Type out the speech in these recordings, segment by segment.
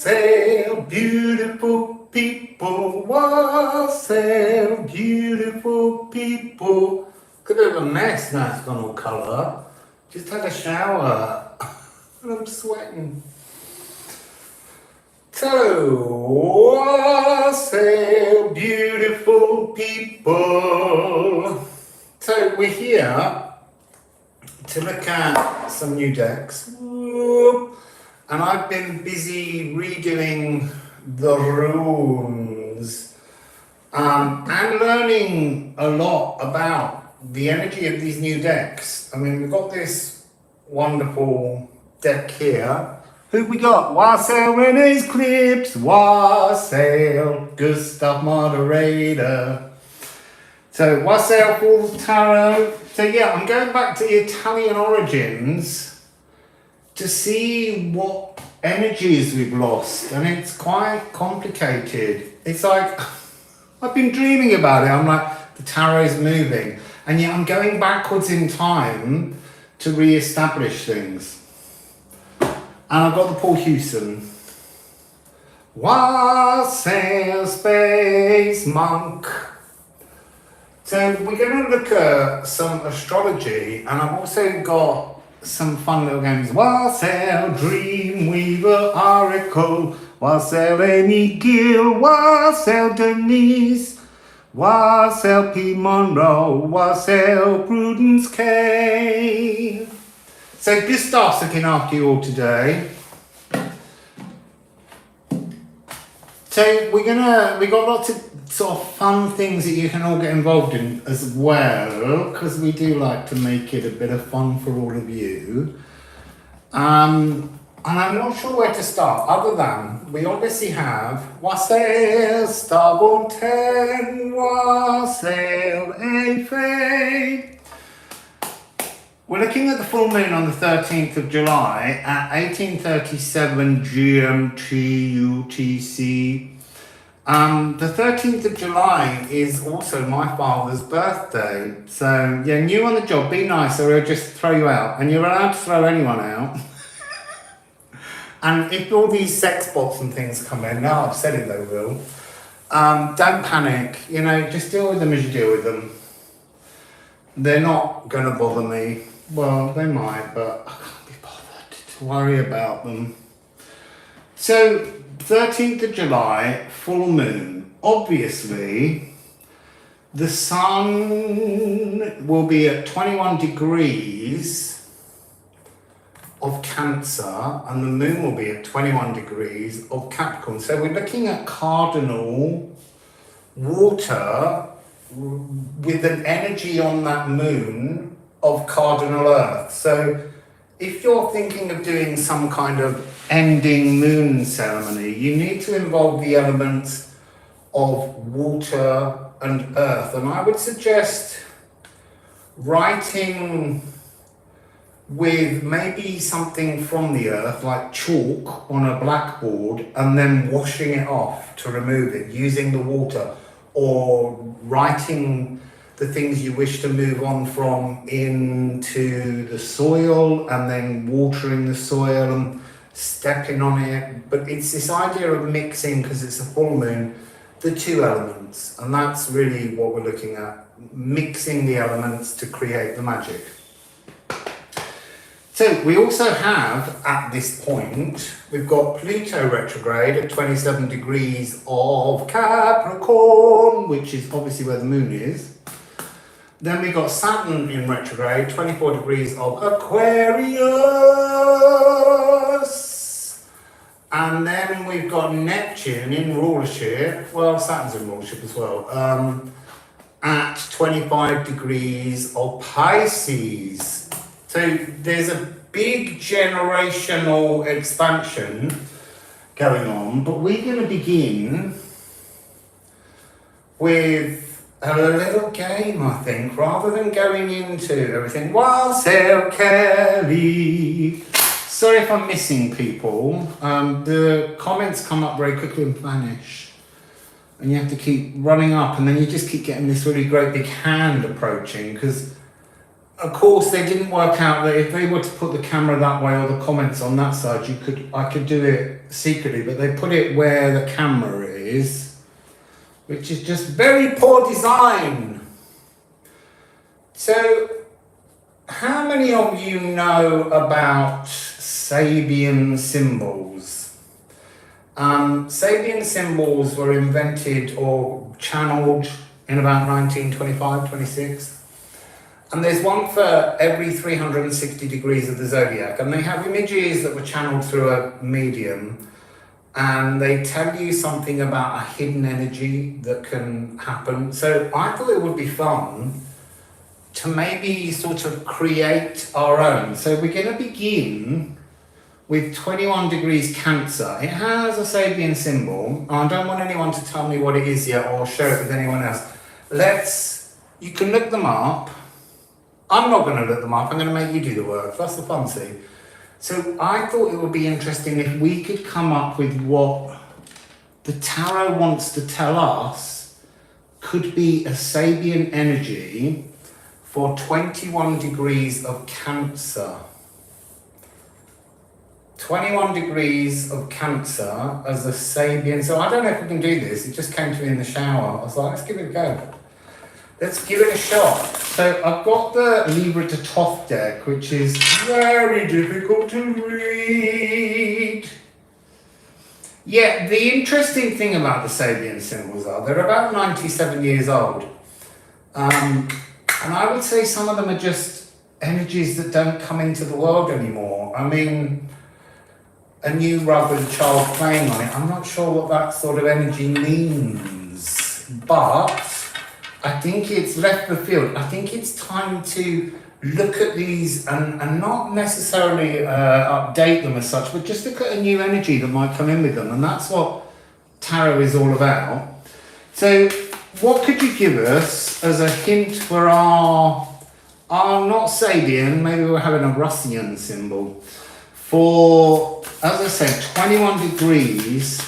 Wassail, beautiful people, wassail, beautiful people. Got a bit of a mess now, it's gone all colour. Just had a shower and I'm sweating. So, wassail, beautiful people. So we're here to look at some new decks. And I've been busy redoing the runes and learning a lot about the energy of these new decks. I mean, we've got this wonderful deck here. Who we got? Wassail, Renee's Clips, Wassail, Gustav Moderator. So Wassail Fool's Tarot. So yeah, I'm going back to the Italian origins to see what energies we've lost, and it's quite complicated. It's like, I've been dreaming about it, I'm like, the tarot's moving, and yet I'm going backwards in time to re-establish things. And I've got the Paul Huson. Wassail, Space Monk. So we're going to look at some astrology, and I've also got some fun little games. Wassail, Dreamweaver, Oracle, Wassail, Amy Gill, Wassail, Denise, Wassail, P. Monroe, Wassail, Prudence K. So Gustav's looking after you all today. So we got lots of sort of fun things that you can all get involved in as well, because we do like to make it a bit of fun for all of you. And I'm not sure where to start, other than we obviously have Wassail, Starborn 10, Wassail, A. We're looking at the full moon on the 13th of July at 1837 GMT UTC. The 13th of July is also my father's birthday. So, yeah, new on the job, be nice or he'll just throw you out. And you're allowed to throw anyone out. And if all these sex bots and things come in, now I've said it they will, don't panic. You know, just deal with them as you deal with them. They're not going to bother me. Well, they might, but I can't be bothered to worry about them. So, 13th of July, full moon. Obviously, the sun will be at 21 degrees of Cancer, and the moon will be at 21 degrees of Capricorn. So we're looking at cardinal water with an energy on that moon of cardinal earth. So if you're thinking of doing some kind of ending moon ceremony, you need to involve the elements of water and earth. And I would suggest writing with maybe something from the earth, like chalk on a blackboard, and then washing it off to remove it using the water, or writing the things you wish to move on from into the soil, and then watering the soil and stepping on it. But it's this idea of mixing, because it's a full moon, the two elements, and that's really what we're looking at, mixing the elements to create the magic. So we also have, at this point, we've got Pluto retrograde at 27 degrees of Capricorn, which is obviously where the moon is. Then we've got Saturn in retrograde, 24 degrees of Aquarius. And then we've got Neptune in rulership, well, Saturn's in rulership as well, at 25 degrees of Pisces. So there's a big generational expansion going on, but we're going to begin with a little game, I think, rather than going into everything. Wassail, Kelly. Sorry if I'm missing people. The comments come up very quickly and vanish. And you have to keep running up, and then you just keep getting this really great big hand approaching, because of course, they didn't work out that if they were to put the camera that way or the comments on that side, I could do it secretly, but they put it where the camera is, which is just very poor design. So, how many of you know about Sabian symbols? Sabian symbols were invented or channeled in about 1925-26. And there's one for every 360 degrees of the zodiac. And they have images that were channeled through a medium. And they tell you something about a hidden energy that can happen. So I thought it would be fun to maybe sort of create our own. So we're going to begin with 21 degrees Cancer. It has a Sabian symbol. I don't want anyone to tell me what it is yet or share it with anyone else. You can look them up. I'm not going to look them up, I'm going to make you do the work. That's the fun thing. So I thought it would be interesting if we could come up with what the tarot wants to tell us could be a Sabian energy for 21 degrees of Cancer. 21 degrees of Cancer as a Sabian. So I don't know if we can do this. It just came to me in the shower. I was like, let's give it a go. Let's give it a shot. So I've got the Livre to Thoth deck, which is very difficult to read. Yeah, the interesting thing about the Sabian symbols are they're about 97 years old. And I would say some of them are just energies that don't come into the world anymore. I mean, a new rug with a child playing on it, I'm not sure what that sort of energy means. But I think it's left the field. I think it's time to look at these and not necessarily update them as such, but just look at a new energy that might come in with them. And that's what tarot is all about. So what could you give us as a hint for our not Sabian, maybe we're having a Russian symbol, for, as I said, 21 degrees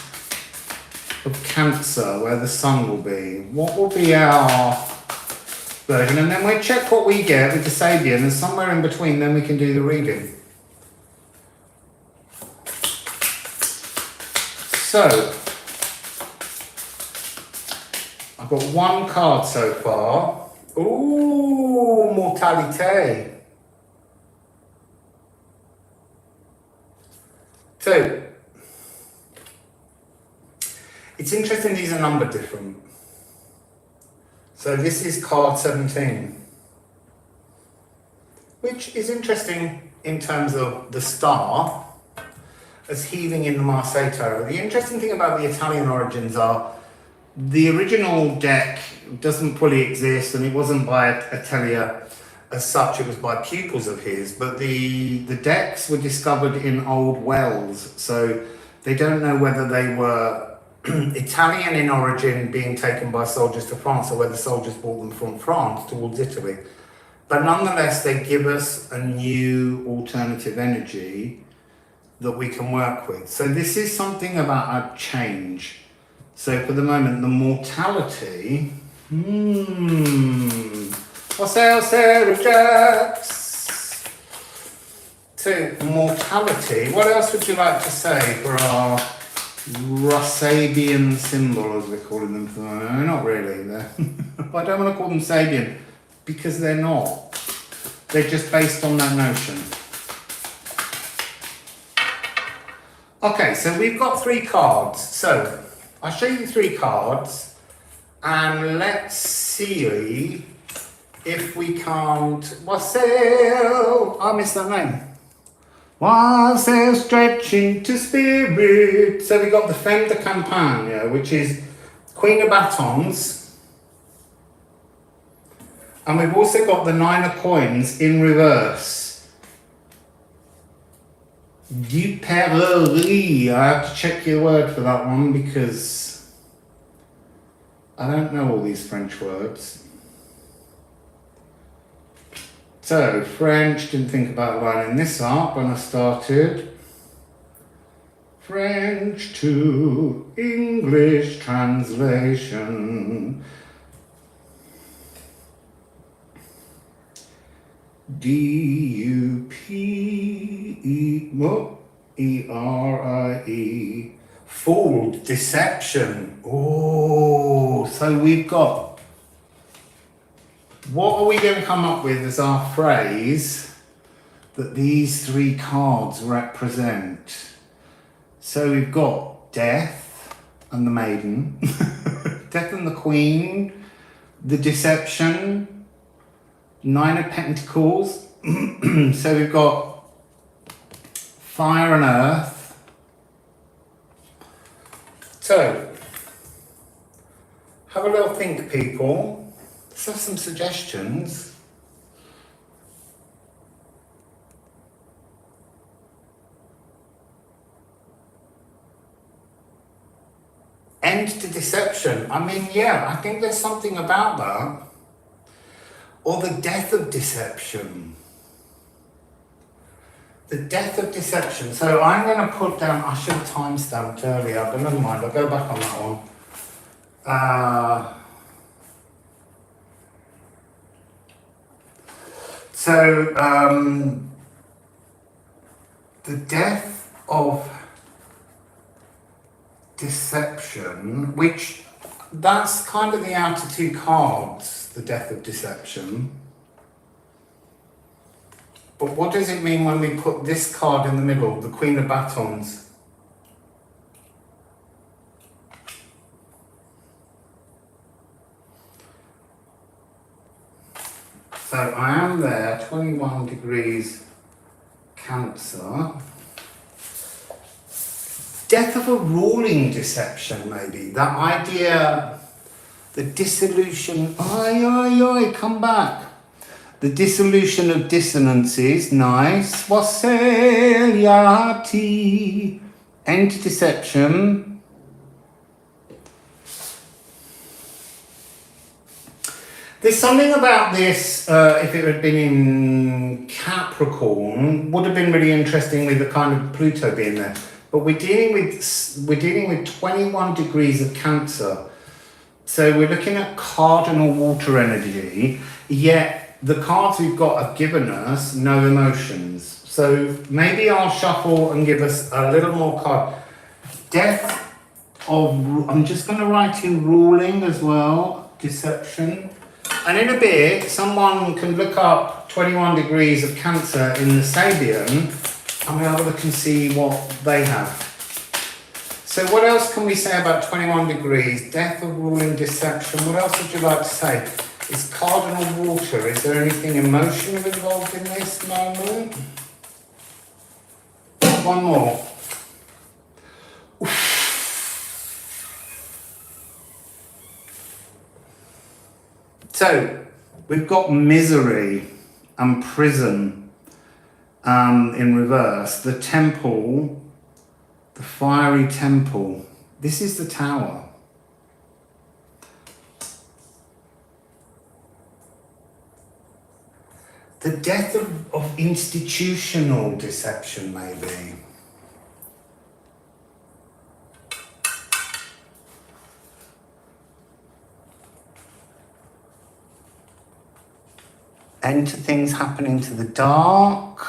of Cancer, where the sun will be. What will be our version? And then we'll check what we get with the Sabian, and somewhere in between then we can do the reading. So, I've got one card so far. Ooh, mortality. So, it's interesting these are numbered different. So this is card 17, which is interesting in terms of the star as healing in the Marseille Tarot. The interesting thing about the Italian origins are the original deck doesn't fully exist, and it wasn't by Atelier as such, it was by pupils of his, but the decks were discovered in old wells, so they don't know whether they were Italian in origin, being taken by soldiers to France, or whether soldiers brought them from France towards Italy. But nonetheless, they give us a new alternative energy that we can work with. So this is something about a change. So for the moment, the mortality, Wassail rejects. So mortality, what else would you like to say for our Sabian symbol, as we're calling them for the moment? No, not really. I don't want to call them Sabian because they're not. They're just based on that notion. Okay, so we've got 3 cards. So I'll show you 3 cards and let's see if we can't. Wassail! I missed that name. Wassail stretching to spirit. So we got the Femme de Campagne, which is Queen of Batons. And we've also got the 9 of Coins in reverse. Dupererie. I have to check your word for that one because I don't know all these French words. So, French, didn't think about lining this up when I started. French to English translation. D-U-P-E-R-I-E. Fooled, deception. Oh, so we've got, what are we going to come up with as our phrase that these three cards represent? So we've got death and the maiden, death and the queen, the deception, 9 of pentacles. So we've got fire and earth. So, have a little think, people. Let's have some suggestions. End to deception. I mean, yeah, I think there's something about that. Or the death of deception. The death of deception. So I'm going to put down, I should have time-stamped earlier, but never mind, I'll go back on that one. The death of deception, which that's kind of the outer two cards, the death of deception. But what does it mean when we put this card in the middle, the Queen of Batons? So I am there, 21 degrees Cancer. Death of a ruling deception, maybe. That idea, the dissolution, come back. The dissolution of dissonances, nice. Wassail, yati. End to deception. There's something about this, if it had been in Capricorn, would have been really interesting with the kind of Pluto being there. But we're dealing with 21 degrees of Cancer. So we're looking at cardinal water energy, yet the cards we've got have given us no emotions. So maybe I'll shuffle and give us a little more card. Death of, I'm just going to write in ruling as well, deception. And in a bit, someone can look up 21 degrees of Cancer in the Sabian, and we'll have a look and see what they have. So what else can we say about 21 degrees? Death of ruling deception. What else would you like to say? It's cardinal water. Is there anything emotional involved in this moment? One more. So, we've got misery and prison in reverse. The temple, the fiery temple. This is the Tower. The death of institutional deception, maybe. End to things happening to the dark.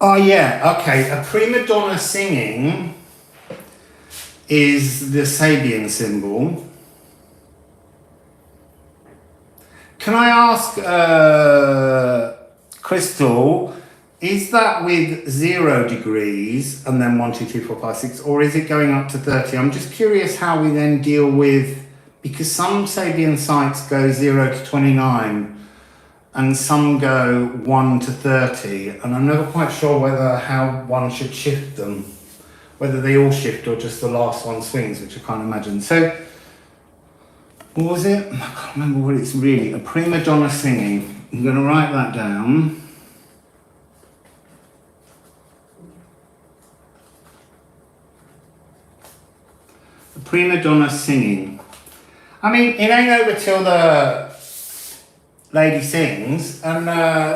Oh yeah, okay, a prima donna singing is the Sabian symbol. Can I ask, Crystal, is that with 0 degrees and then 1, 2, 3, 4, 5, 6, or is it going up to 30? I'm just curious how we then deal with, because some Sabian sites go 0 to 29 and some go 1 to 30, and I'm never quite sure how one should shift them, whether they all shift or just the last one swings, which I can't imagine. So, what was it? I can't remember what it's really. A prima donna singing. I'm going to write that down. A prima donna singing. I mean, it ain't over till the lady sings, and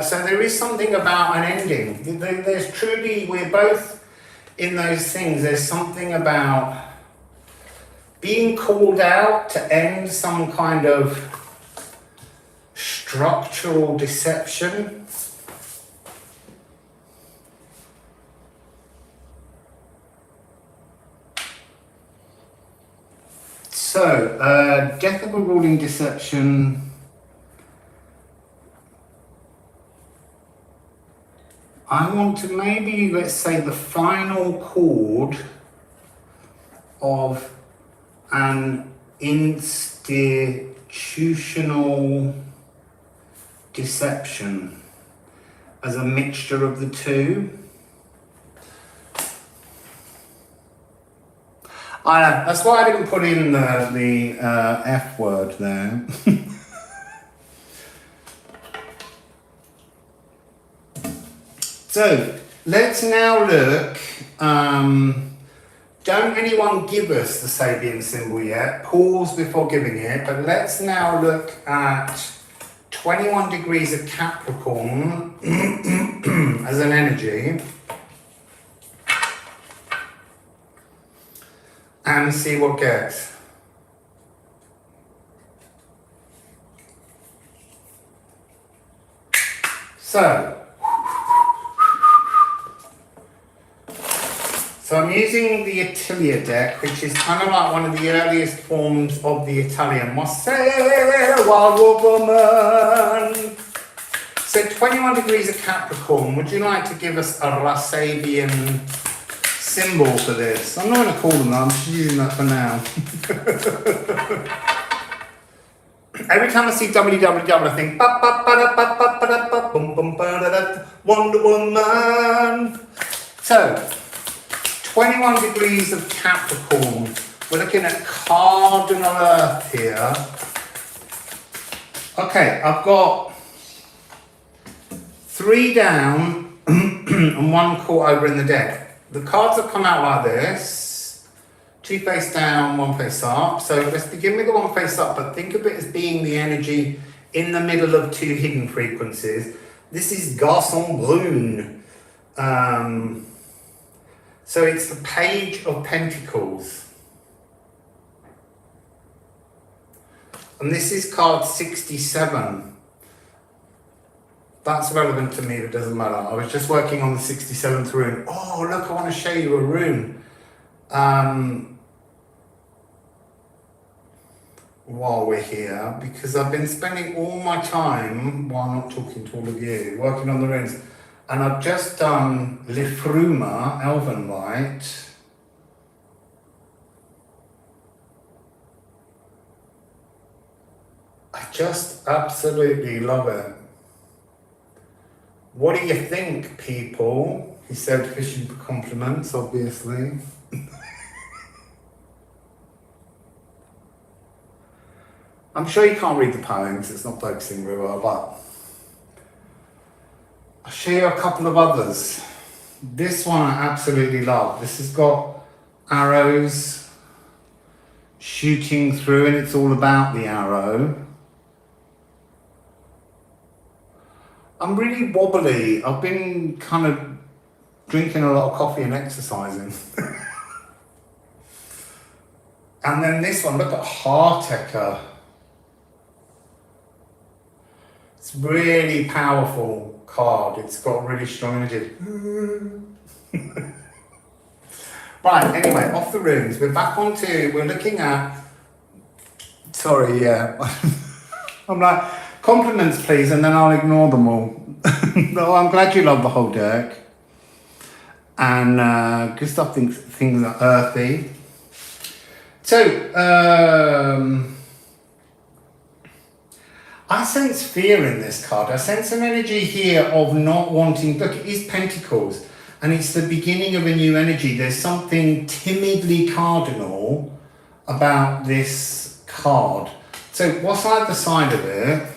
so there is something about an ending. There's truly, we're both in those things. There's something about being called out to end some kind of structural deception. So, death of a ruling deception. I want to maybe, let's say, the final chord of an institutional deception as a mixture of the two. I know, that's why I didn't put in the F word there. So, let's now look, don't anyone give us the Sabian symbol yet, pause before giving it, but let's now look at 21 degrees of Capricorn as an energy and see what gets. So I'm using the Atelier deck, which is kind of like one of the earliest forms of the Italian Wassail, wild woman. So 21 degrees of Capricorn, would you like to give us a Sabian symbol for this? I'm not going to call them that, I'm just using that for now. Every time I see www, I think Wonder Woman. So 21 degrees of Capricorn. We're looking at cardinal Earth here. Okay, I've got 3 down and 1 caught over in the deck. The cards have come out like this. 2 face down, 1 face up. So let's begin with the 1 face up, but think of it as being the energy in the middle of 2 hidden frequencies. This is Garçon Brune. So it's the Page of Pentacles. And this is card 67. That's relevant to me, but it doesn't matter. I was just working on the 67th rune. Oh, look, I want to show you a rune. While we're here, because I've been spending all my time, while not talking to all of you, working on the runes. And I've just done Livre, Elven Light. I just absolutely love it. What do you think, people? He said, fishing for compliments, obviously. I'm sure you can't read the poems, it's not focusing very well, but I'll show you a couple of others. This one I absolutely love. This has got arrows shooting through, and it's all about the arrow. I'm really wobbly. I've been kind of drinking a lot of coffee and exercising. And then this one, look at Heartecker. It's really powerful card. It's got really strong energy. Right, anyway, off the runes. We're back onto, we're looking at, sorry, yeah. I'm like, compliments please, and then I'll ignore them all. No, I'm glad you love the whole deck. And Gustav thinks things are earthy. So, I sense fear in this card. I sense an energy here of not wanting, look, it is Pentacles, and it's the beginning of a new energy. There's something timidly cardinal about this card. So what's either side of it?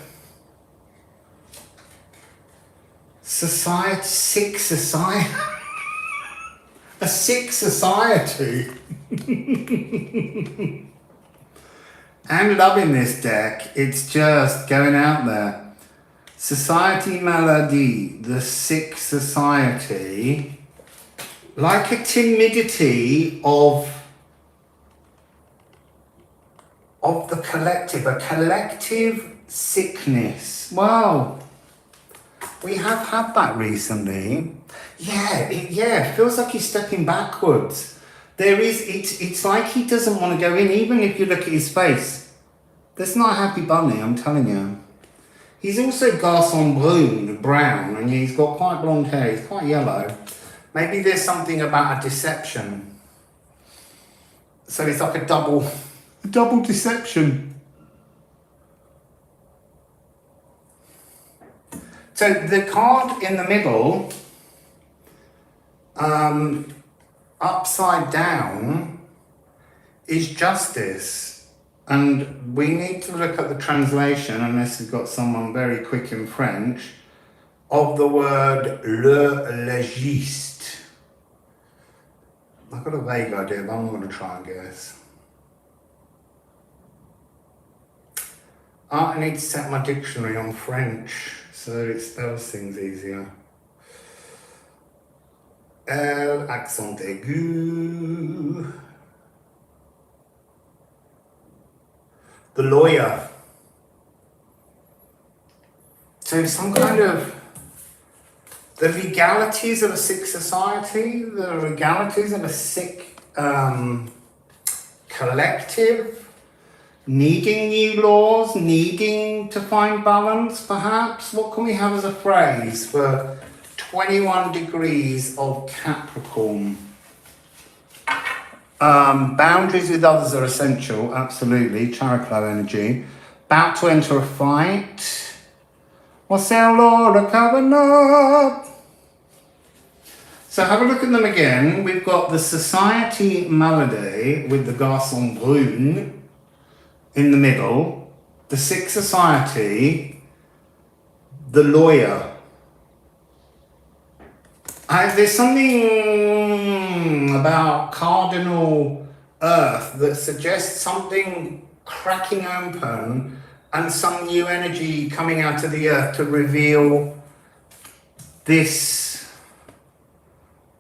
Society, sick society. A sick society. I'm loving this deck. It's just going out there. Society Maladie, the sick society. Like a timidity of the collective. A collective sickness. Well, we have had that recently. Yeah, it feels like he's stepping backwards. It's like he doesn't want to go in, even if you look at his face. That's not a happy bunny, I'm telling you. He's also garçon brune, brown, and he's got quite blonde hair, he's quite yellow. Maybe there's something about a deception. So it's like a double deception. So the card in the middle, upside down, is justice. And we need to look at the translation, unless we've got someone very quick in French, of the word le légiste. I've got a vague idea, but I'm going to try and guess. I need to set my dictionary on French so that it spells things easier. L, accent aigu. The lawyer. So some kind of the legalities of a sick society, the legalities of a sick collective, needing new laws, needing to find balance perhaps. What can we have as a phrase for 21 degrees of Capricorn? Boundaries with others are essential, absolutely. Characlo energy. About to enter a fight. Wassail, Lord, a covenant. So have a look at them again. We've got the Society Malady with the Garçon Brune in the middle. The Sick Society. The Lawyer. There's something about cardinal earth that suggests something cracking open and some new energy coming out of the earth to reveal this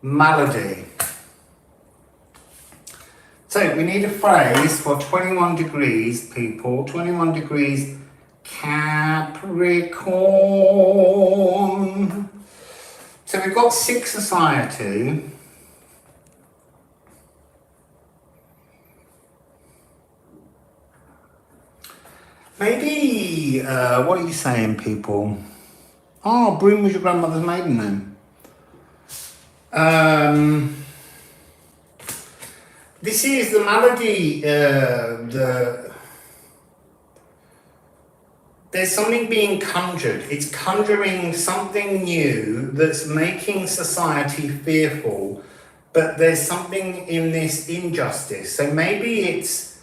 malady. So we need a phrase for 21 degrees, people. 21 degrees Capricorn. So we've got sick society. Maybe, what are you saying, people? Oh, Broom was your grandmother's maiden name. This is the malady, there's something being conjured. It's conjuring something new that's making society fearful, but there's something in this injustice. So maybe it's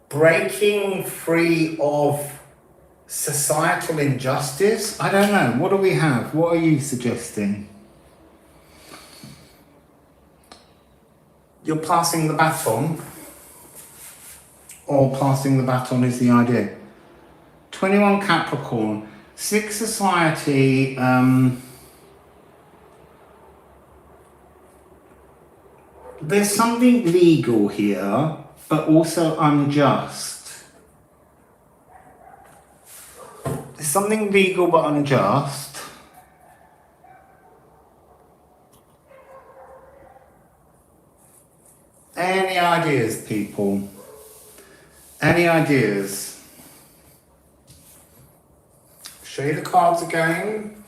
breaking free of societal injustice. I don't know. What do we have? What are you suggesting? You're passing the baton, or passing the baton is the idea. 21 Capricorn, sick society, there's something legal here, but also unjust. There's something legal but unjust. Any ideas, people? Any ideas? Show you the cards again.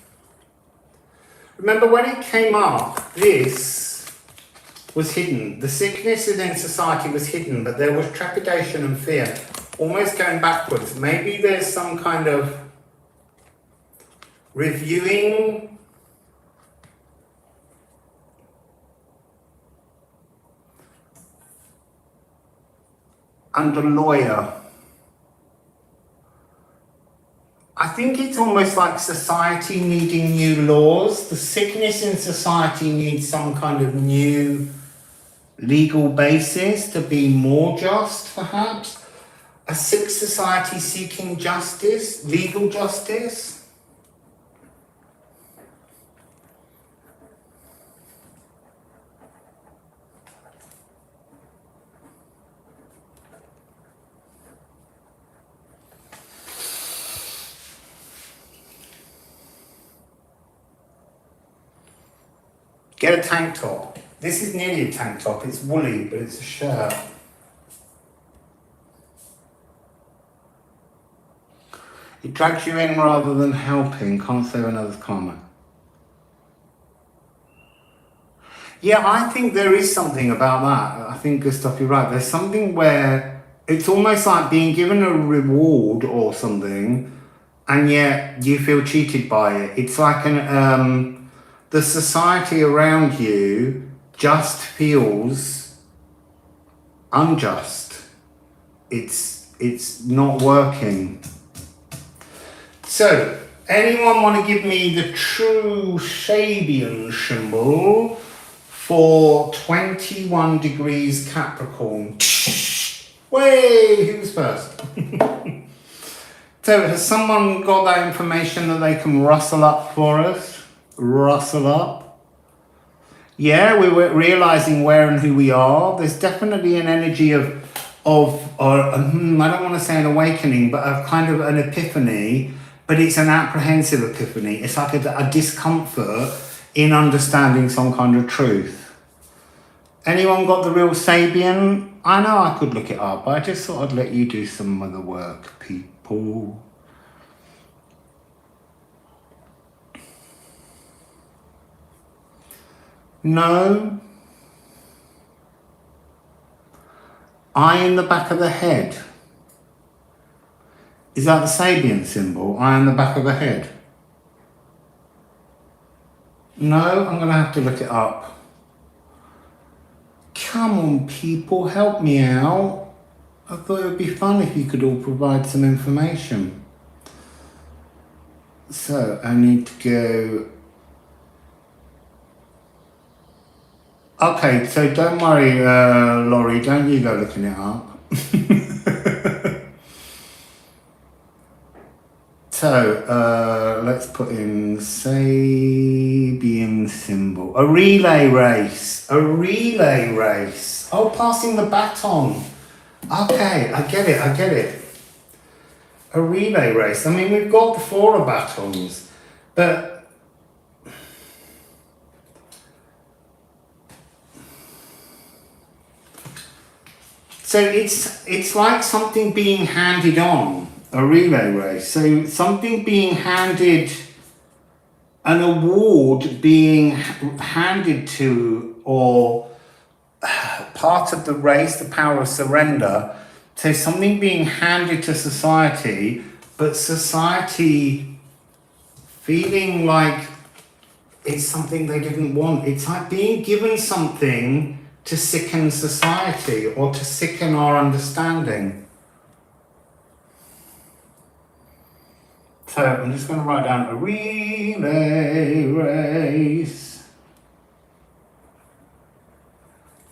Remember when it came up, this was hidden. The sickness within society was hidden, but there was trepidation and fear, almost going backwards. Maybe there's some kind of reviewing. And a lawyer. I think it's almost like society needing new laws. The sickness in society needs some kind of new legal basis to be more just, perhaps. A sick society seeking justice, legal justice. Get a tank top. This is nearly a tank top. It's woolly, but it's a shirt. It drags you in rather than helping. Can't save another's karma. Yeah, I think there is something about that. I think, Gustav, you're right. There's something where it's almost like being given a reward or something, and yet you feel cheated by it. It's like the society around you just feels unjust. It's not working. So, anyone want to give me the true Sabian symbol for 21 degrees Capricorn? Way, who's first? So, has someone got that information that they can rustle up for us? Rustle up? Yeah, we're realizing where and who we are. There's definitely an energy I don't want to say an awakening, but a kind of an epiphany. But it's an apprehensive epiphany. It's like a discomfort in understanding some kind of truth. Anyone got the real Sabian? I know I could look it up, but I just thought I'd let you do some of the work, people. No. Eye in the back of the head. Is that the Sabian symbol? Eye on the back of the head? No, I'm going to have to look it up. Come on, people, help me out. I thought it would be fun if you could all provide some information. So, I need to go... Okay, so don't worry, Laurie, don't you go looking it up. So, let's put in Sabian symbol. A relay race. A relay race. Oh, passing the baton. Okay, I get it. A relay race. I mean, we've got the 4 batons, but... So it's like something being handed on. A relay race. So something being handed, an award being handed to, or part of the race, the power of surrender. So something being handed to society, but society feeling like it's something they didn't want. It's like being given something to sicken society or to sicken our understanding. So I'm just going to write down a relay race.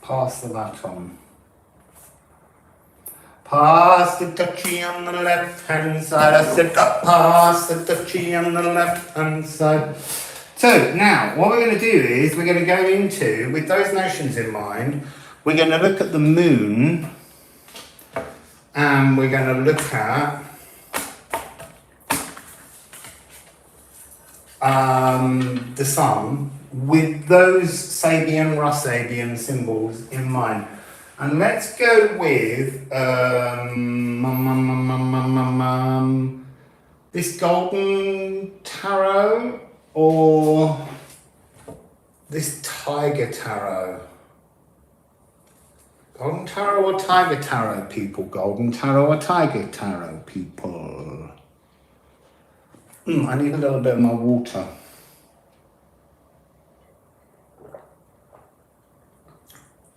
Pass the baton. Pass the touchy on the left hand side. I said, pass the touchy on the left hand side. So now what we're going to do is we're going to go into, with those notions in mind, we're going to look at the moon, and we're going to look at the sun with those Sabian, Sabian symbols in mind. And let's go with this golden tarot or this tiger tarot. Golden tarot or tiger tarot, people? Golden tarot or tiger tarot, people? I need a little bit of my water.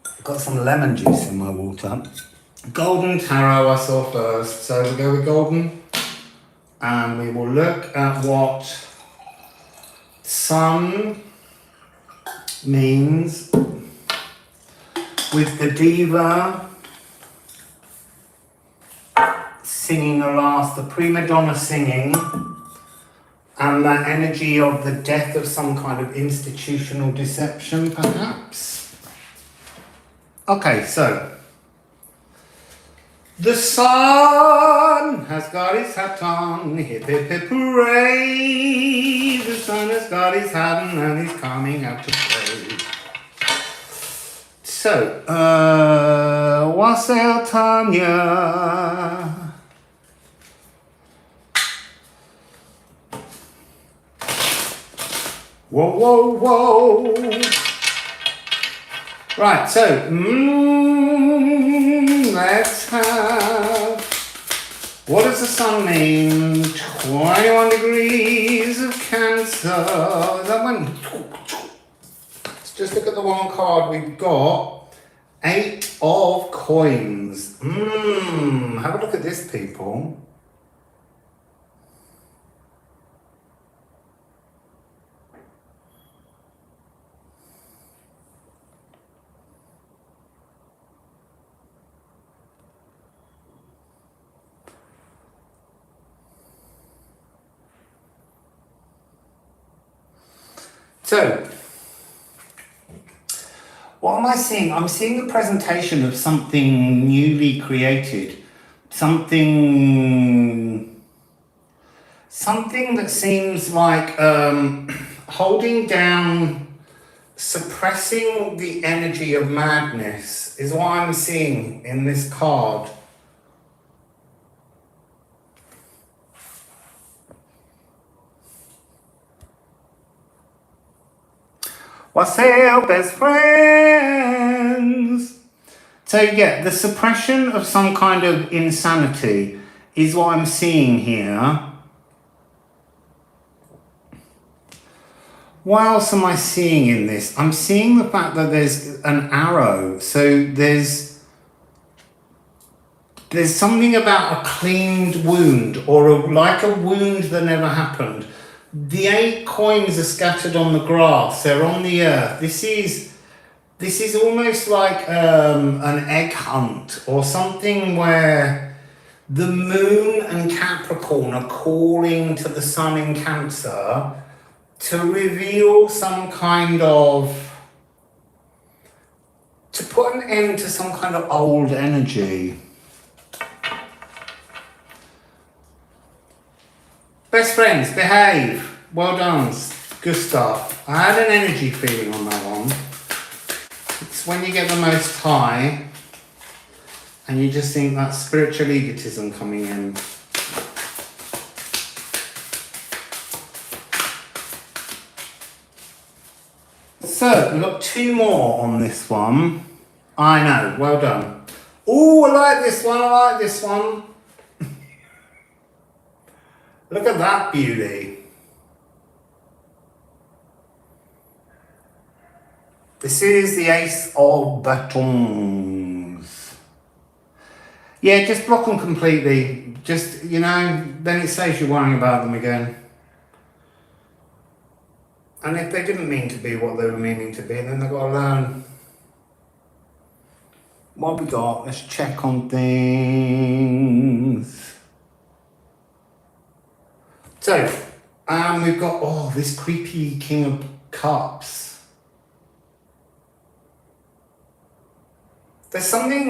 I've got some lemon juice in my water. Golden tarot I saw first, so we'll go with golden. And we will look at what sun means with the diva singing the prima donna singing, and that energy of the death of some kind of institutional deception, perhaps. Okay, so the sun has got his hat on, hip hip hip hooray. The sun has got his hat on and he's coming out to play. So, Wassail Tanya. Whoa, whoa, whoa. Right, so, let's have, what does the sun mean? 21 degrees of Cancer. That one. Let's just look at the one card we've got. 8 of coins. Have a look at this, people. So, what am I seeing? I'm seeing the presentation of something newly created. Something that seems like holding down, suppressing the energy of madness is what I'm seeing in this card. Wassail, best friends. So yeah, the suppression of some kind of insanity is what I'm seeing here. What else am I seeing in this? I'm seeing the fact that there's an arrow. So there's something about a cleaned wound, or like a wound that never happened. The 8 coins are scattered on the grass. They're on the earth. This is almost like an egg hunt or something where the moon and Capricorn are calling to the sun in Cancer to reveal some kind of, to put an end to some kind of old energy. Best friends, behave. Well done. Good stuff. I had an energy feeling on that one. It's when you get the most high and you just think that spiritual egotism coming in. So, we've got 2 more on this one. I know, well done. Oh, I like this one, I like this one. Look at that beauty. This is the Ace of Batons. Yeah, just block them completely. Just, you know, then it saves you worrying about them again. And if they didn't mean to be what they were meaning to be, then they've got to learn. What have we got? Let's check on things. So, we've got, this creepy King of Cups. There's something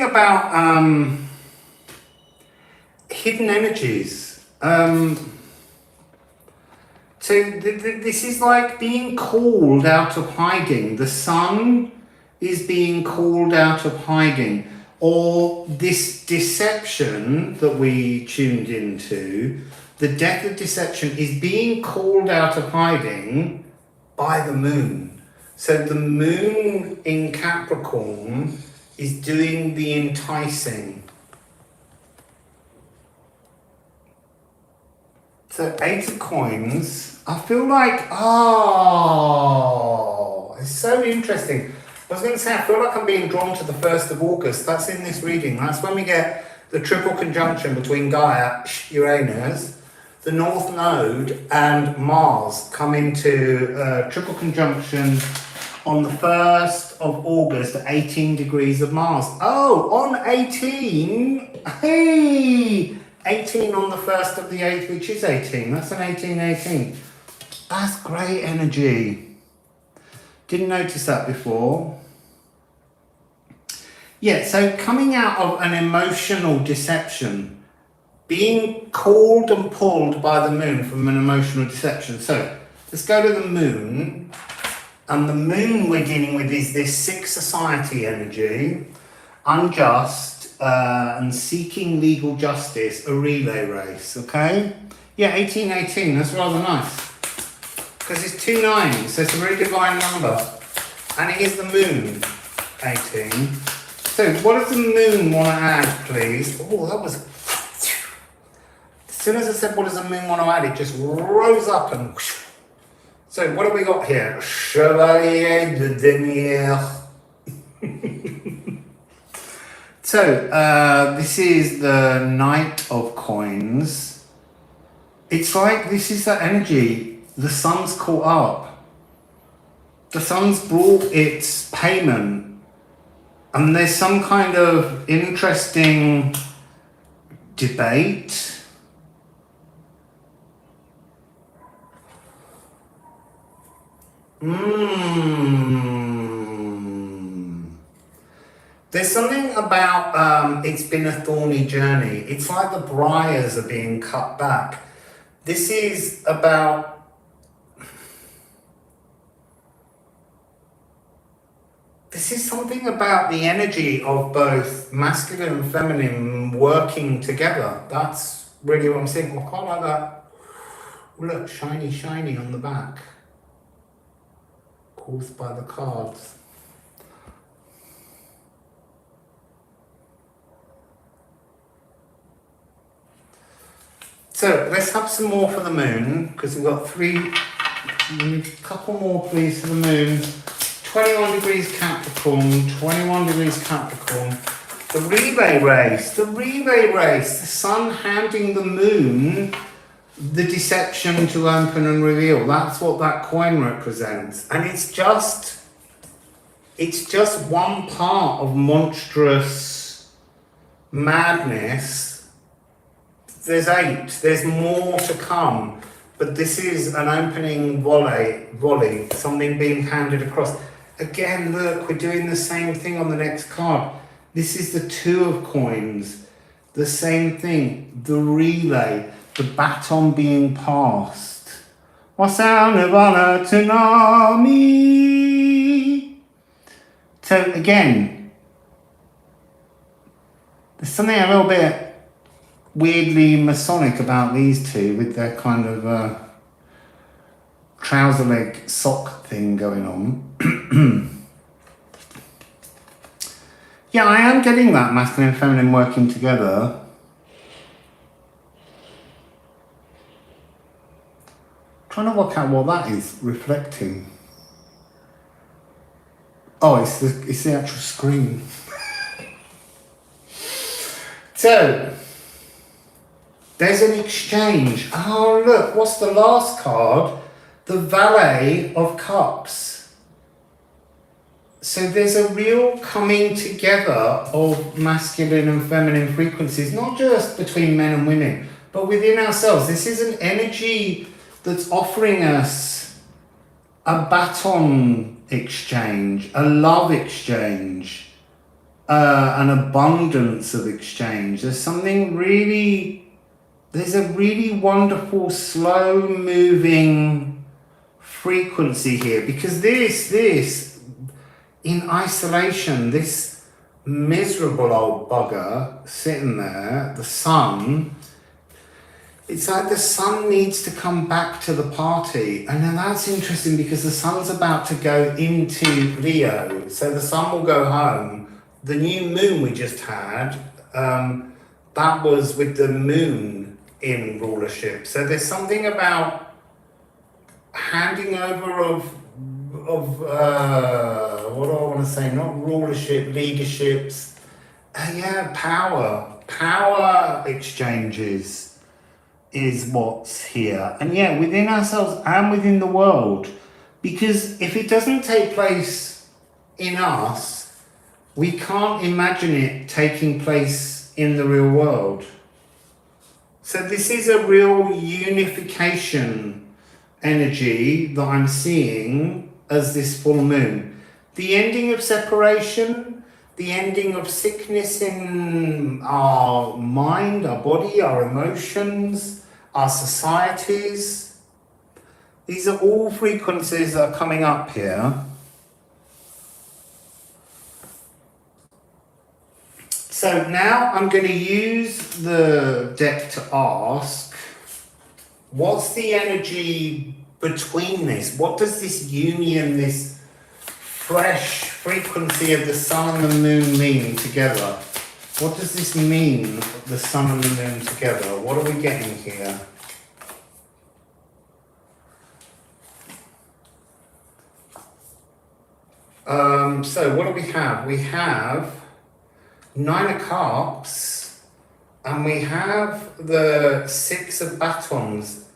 about hidden energies. So this is like being called out of hiding. The sun is being called out of hiding. Or this deception that we tuned into, the death of deception, is being called out of hiding by the moon. So the moon in Capricorn is doing the enticing. So 8 of coins. I feel like, it's so interesting. I was going to say, I feel like I'm being drawn to the 1st of August. That's in this reading. That's when we get the triple conjunction between Gaia, Uranus, the North Node, and Mars come into triple conjunction on the 1st of August at 18 degrees of Mars. Oh, on 18, hey! 18 on the 1st of the 8th, which is 18. That's an 18-18. That's great energy. Didn't notice that before. Yeah, so coming out of an emotional deception, being called and pulled by the moon from an emotional deception. So Let's go to the moon. And the moon we're dealing with is this sixth society energy, unjust, and seeking legal justice, a relay race, okay? Yeah, 1818, that's rather nice. Because it's 2 9s, so it's a very divine number. And it is the moon, 18. So what does the moon want to add, please? Oh, that was... As soon as I said what does the moon want to add, it just rose up and... So what have we got here? Chevalier de Denier. So this is the Knight of Coins. It's like this is that energy. The sun's caught up. The sun's brought its payment. And there's some kind of interesting debate. There's something about it's been a thorny journey. It's like the briars are being cut back. This is about something about the energy of both masculine and feminine working together. That's really what I'm saying. I quite like that. Look, shiny, shiny on the back. Caused by the cards. So let's have some more for the moon, because we've got 3, a couple more please for the moon. 21 degrees Capricorn, 21 degrees Capricorn. The relay race, the sun handing the moon the deception to open and reveal. That's what that coin represents. And it's just one part of monstrous madness. There's 8, there's more to come. But this is an opening volley, something being handed across. Again, look, we're doing the same thing on the next card. This is the 2 of coins. The same thing, the relay. The baton being passed. Wassail Nirvana Tsunami. So again, there's something a little bit weirdly Masonic about these two with their kind of trouser leg sock thing going on. Yeah, I am getting that masculine and feminine working together. Trying to work out what that is reflecting. Oh, it's the actual screen. So there's an exchange. Oh look, what's the last card? The Valet of Cups. So there's a real coming together of masculine and feminine frequencies, not just between men and women, but within ourselves. This is an energy that's offering us a baton exchange, a love exchange, an abundance of exchange. There's a really wonderful, slow moving frequency here, because this, in isolation, this miserable old bugger sitting there, the sun, it's like the sun needs to come back to the party. And then that's interesting because the sun's about to go into Leo. So the sun will go home. The new moon we just had, that was with the moon in rulership. So there's something about handing over of what do I want to say? Not rulership, leaderships. Power exchanges is what's here. And yeah, within ourselves and within the world. Because if it doesn't take place in us, we can't imagine it taking place in the real world. So this is a real unification energy that I'm seeing as this full moon. The ending of separation, the ending of sickness in our mind, our body, our emotions, our societies. These are all frequencies that are coming up here. So now I'm going to use the deck to ask, what's the energy between this? What does this union, this fresh frequency of the sun and the moon mean together? What does this mean, the sun and the moon together? What are we getting here? So what do we have? We have 9 of Cups, and we have the 6 of Batons.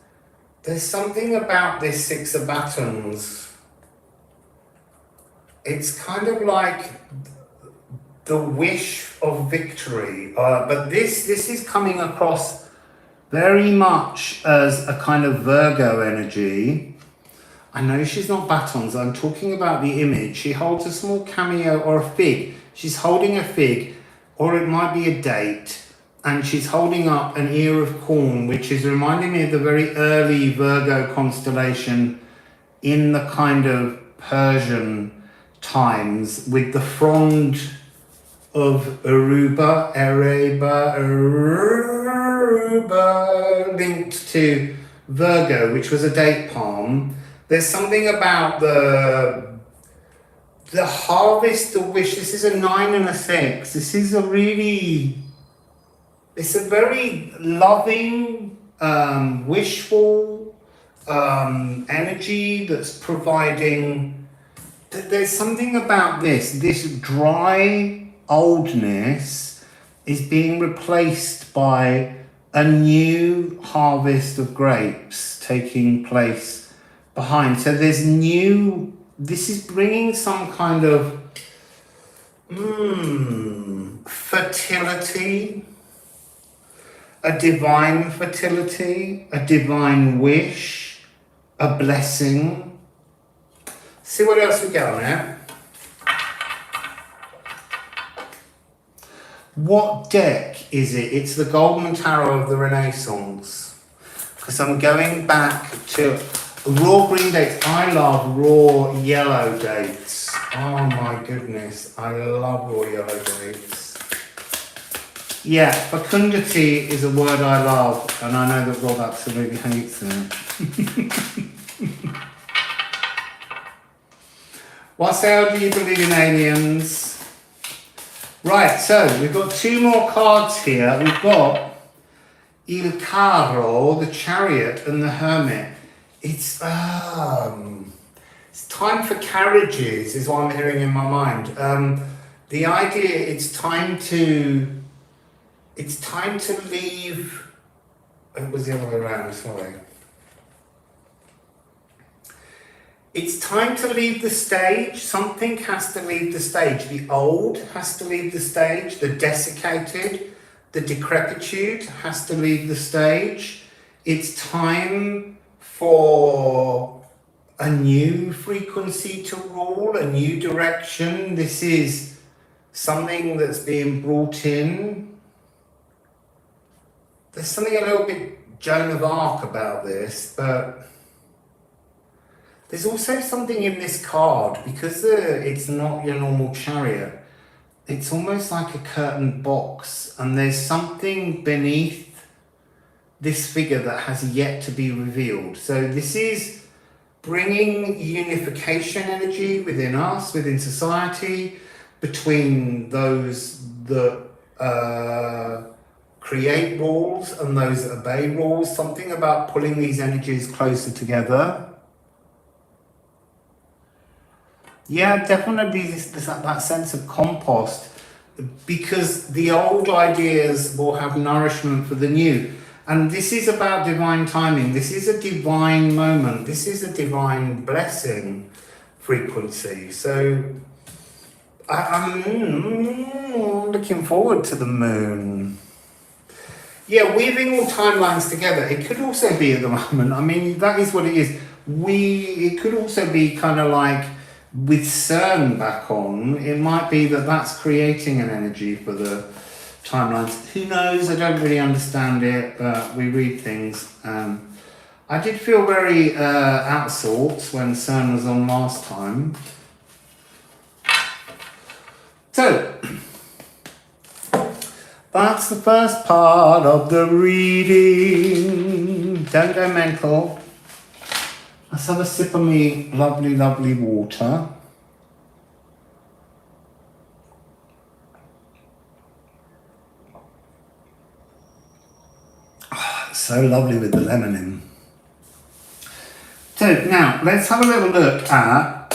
There's something about this 6 of Batons. It's kind of like the wish of victory, but this is coming across very much as a kind of Virgo energy. I know she's not batons, I'm talking about the image. She holds a small cameo or a fig. She's holding a fig, or it might be a date, and she's holding up an ear of corn, which is reminding me of the very early Virgo constellation in the kind of Persian times, with the frond of Aruba linked to Virgo, which was a date palm. There's something about the harvest, the wish. This is a 9 and a 6. This is a really, it's a very loving, wishful energy that's providing. There's something about this dry oldness is being replaced by a new harvest of grapes taking place behind. So there's new, this is bringing some kind of fertility, a divine fertility, a divine wish, a blessing. See what else we get on there. What deck is it? It's the Golden Tarot of the Renaissance. Because I'm going back to raw green dates. I love raw yellow dates. Oh my goodness, I love raw yellow dates. Yeah, fecundity is a word I love, and I know that Rob absolutely hates it. Wassail, do you believe in aliens? Right, so we've got 2 more cards here. We've got Il Carro, the Chariot, and the Hermit. It's time for carriages, is what I'm hearing in my mind. The idea, it's time to leave. It was the other way around, sorry. It's time to leave the stage. Something has to leave the stage. The old has to leave the stage. The desiccated, the decrepitude has to leave the stage. It's time for a new frequency to rule, a new direction. This is something that's being brought in. There's something a little bit Joan of Arc about this, but there's also something in this card, because it's not your normal chariot. It's almost like a curtain box, and there's something beneath this figure that has yet to be revealed. So this is bringing unification energy within us, within society, between those that create rules and those that obey rules. Something about pulling these energies closer together. Yeah, definitely that sense of compost, because the old ideas will have nourishment for the new. And this is about divine timing. This is a divine moment. This is a divine blessing frequency. So I'm looking forward to the moon. Yeah, weaving all timelines together. It could also be at the moment. I mean, that is what it is. It could also be kind of like, with CERN back on, it might be that that's creating an energy for the timelines. Who knows? I don't really understand it, but we read things. I did feel very out of sorts when Saturn was on last time. So, that's the first part of the reading. Don't go mental. Let's have a sip of me lovely, lovely water. Oh, it's so lovely with the lemon in. So now, let's have a little look at,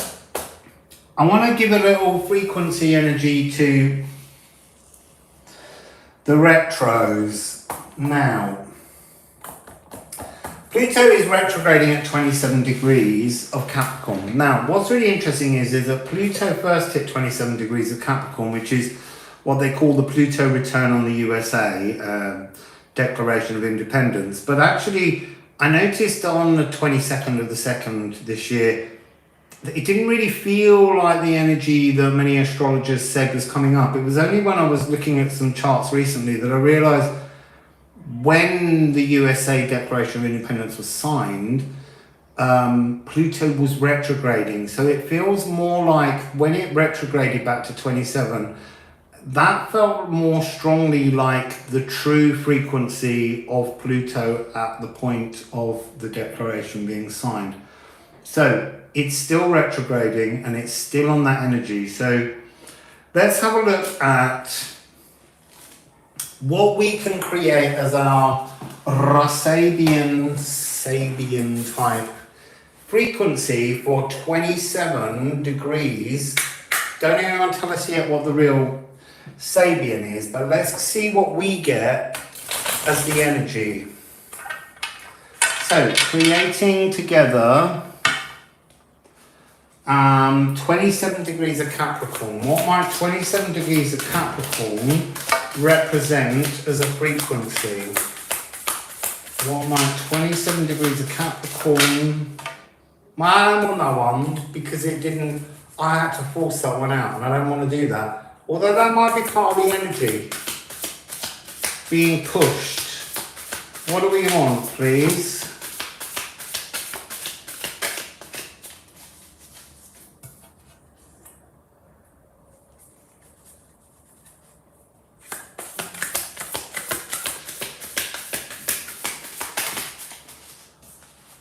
I want to give a little frequency energy to the retros. Now, Pluto is retrograding at 27 degrees of Capricorn. Now, what's really interesting is that Pluto first hit 27 degrees of Capricorn, which is what they call the Pluto return on the USA, Declaration of Independence. But actually, I noticed on the 22nd of the 2nd this year, that it didn't really feel like the energy that many astrologers said was coming up. It was only when I was looking at some charts recently that I realized when the USA Declaration of Independence was signed, Pluto was retrograding. So it feels more like when it retrograded back to 27, that felt more strongly like the true frequency of Pluto at the point of the declaration being signed. So it's still retrograding and it's still on that energy. So let's have a look at what we can create as our Sabian type frequency for 27 degrees. Don't anyone tell us yet what the real Sabian is, but let's see what we get as the energy. So creating together 27 degrees of Capricorn. What might 27 degrees of Capricorn represent as a frequency? What might 27 degrees of Capricorn? Well, I don't want that one because it didn't, I had to force that one out and I don't want to do that. Although that might be part of the energy being pushed. What do we want, please?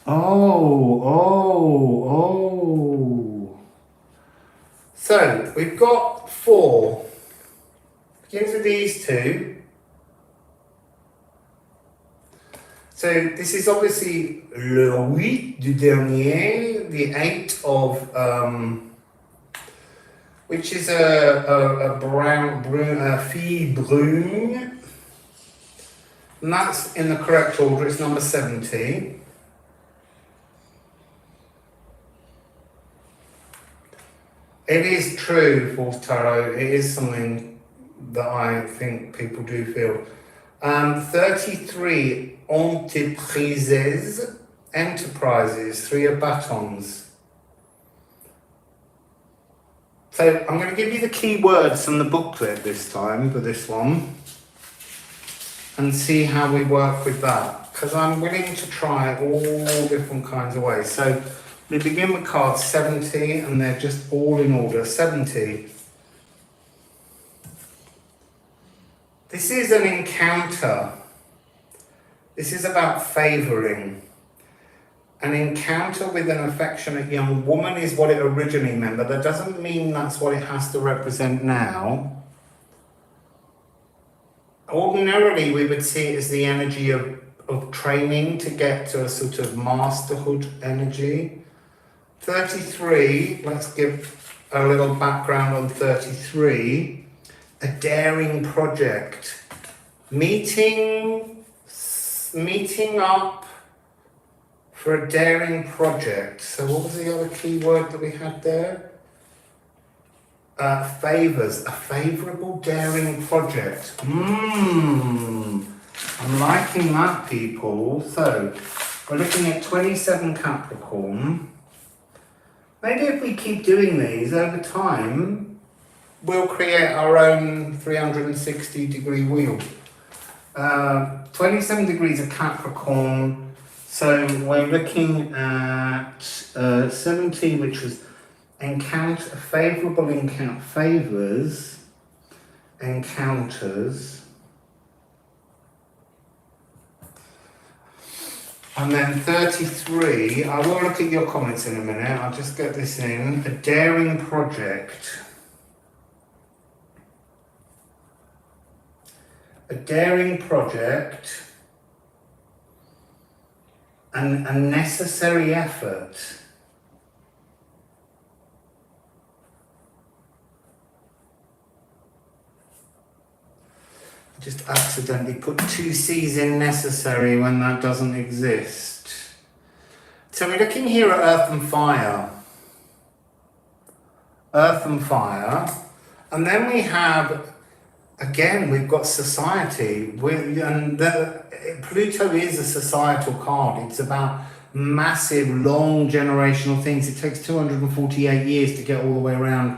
Oh. So, we've got 4. Begins with these 2. So, this is obviously le 8 du dernier, the 8 of, which is a fille brune. And that's in the correct order, it's number 70. It is true, Fourth Tarot. It is something that I think people do feel. 33 enterprises, 3 of batons. So I'm going to give you the key words from the booklet this time for this one and see how we work with that, because I'm willing to try all different kinds of ways. So we begin with card 70 and they're just all in order. 70. This is an encounter. This is about favouring. An encounter with an affectionate young woman is what it originally meant, but that doesn't mean that's what it has to represent now. Ordinarily, we would see it as the energy of training to get to a sort of masterhood energy. 33, let's give a little background on 33. A daring project. Meeting up for a daring project. So what was the other key word that we had there? Favours. A favourable daring project. I'm liking that, people. So we're looking at 27 Capricorn. Maybe if we keep doing these over time, we'll create our own 360 degree wheel. 27 degrees of Capricorn. So we're looking at 17, which was encounter, favourable encounter, favours, encounters. And then 33, I will look at your comments in a minute, I'll just get this in. A daring project. A daring project and a necessary effort. Just accidentally put 2 C's in necessary when that doesn't exist. So we're looking here at earth and fire. Earth and fire. And then we have, again, we've got society. Pluto is a societal card. It's about massive, long generational things. It takes 248 years to get all the way around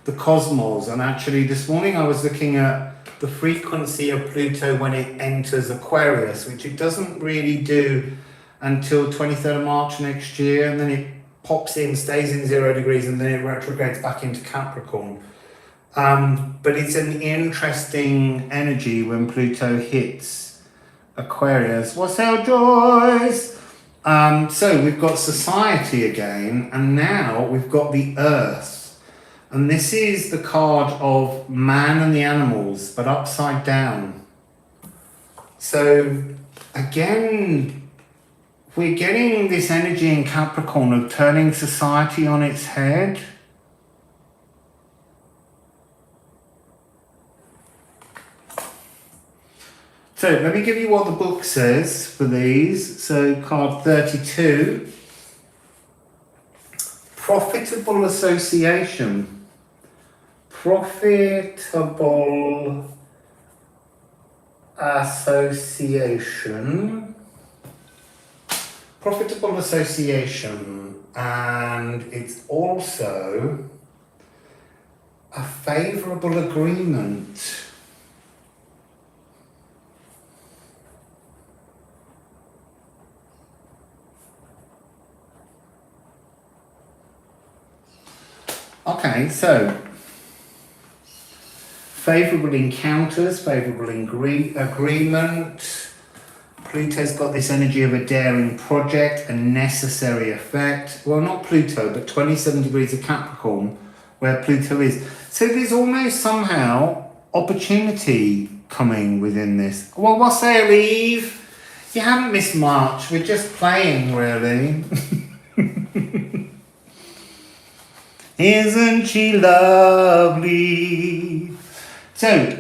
the cosmos. And actually this morning I was looking at the frequency of Pluto when it enters Aquarius, which it doesn't really do until 23rd of March next year, and then it pops in, stays in 0 degrees, and then it retrogrades back into Capricorn. But it's an interesting energy when Pluto hits Aquarius. Wassail joys! So we've got society again, and now we've got the earth. And this is the card of man and the animals, but upside down. So again, we're getting this energy in Capricorn of turning society on its head. So let me give you what the book says for these. So card 32, profitable association. Profitable association. Profitable association, and it's also a favourable agreement. Okay, so favourable encounters, favourable agreement. Pluto's got this energy of a daring project, a necessary effect. Well, not Pluto, but 27 degrees of Capricorn, where Pluto is. So there's almost somehow opportunity coming within this. Well, Wassail, Livre? You haven't missed much. We're just playing, really. Isn't she lovely? So,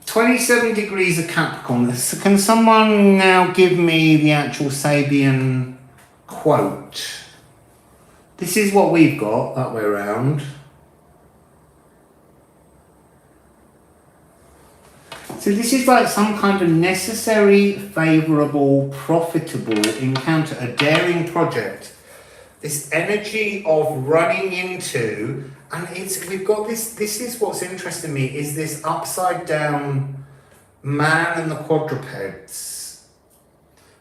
27 degrees of Capricorn. Can someone now give me the actual Sabian quote? This is what we've got, that way around. So this is like some kind of necessary, favourable, profitable encounter, a daring project. This energy of running into, and we've got this is what's interesting me, is this upside down man and the quadrupeds.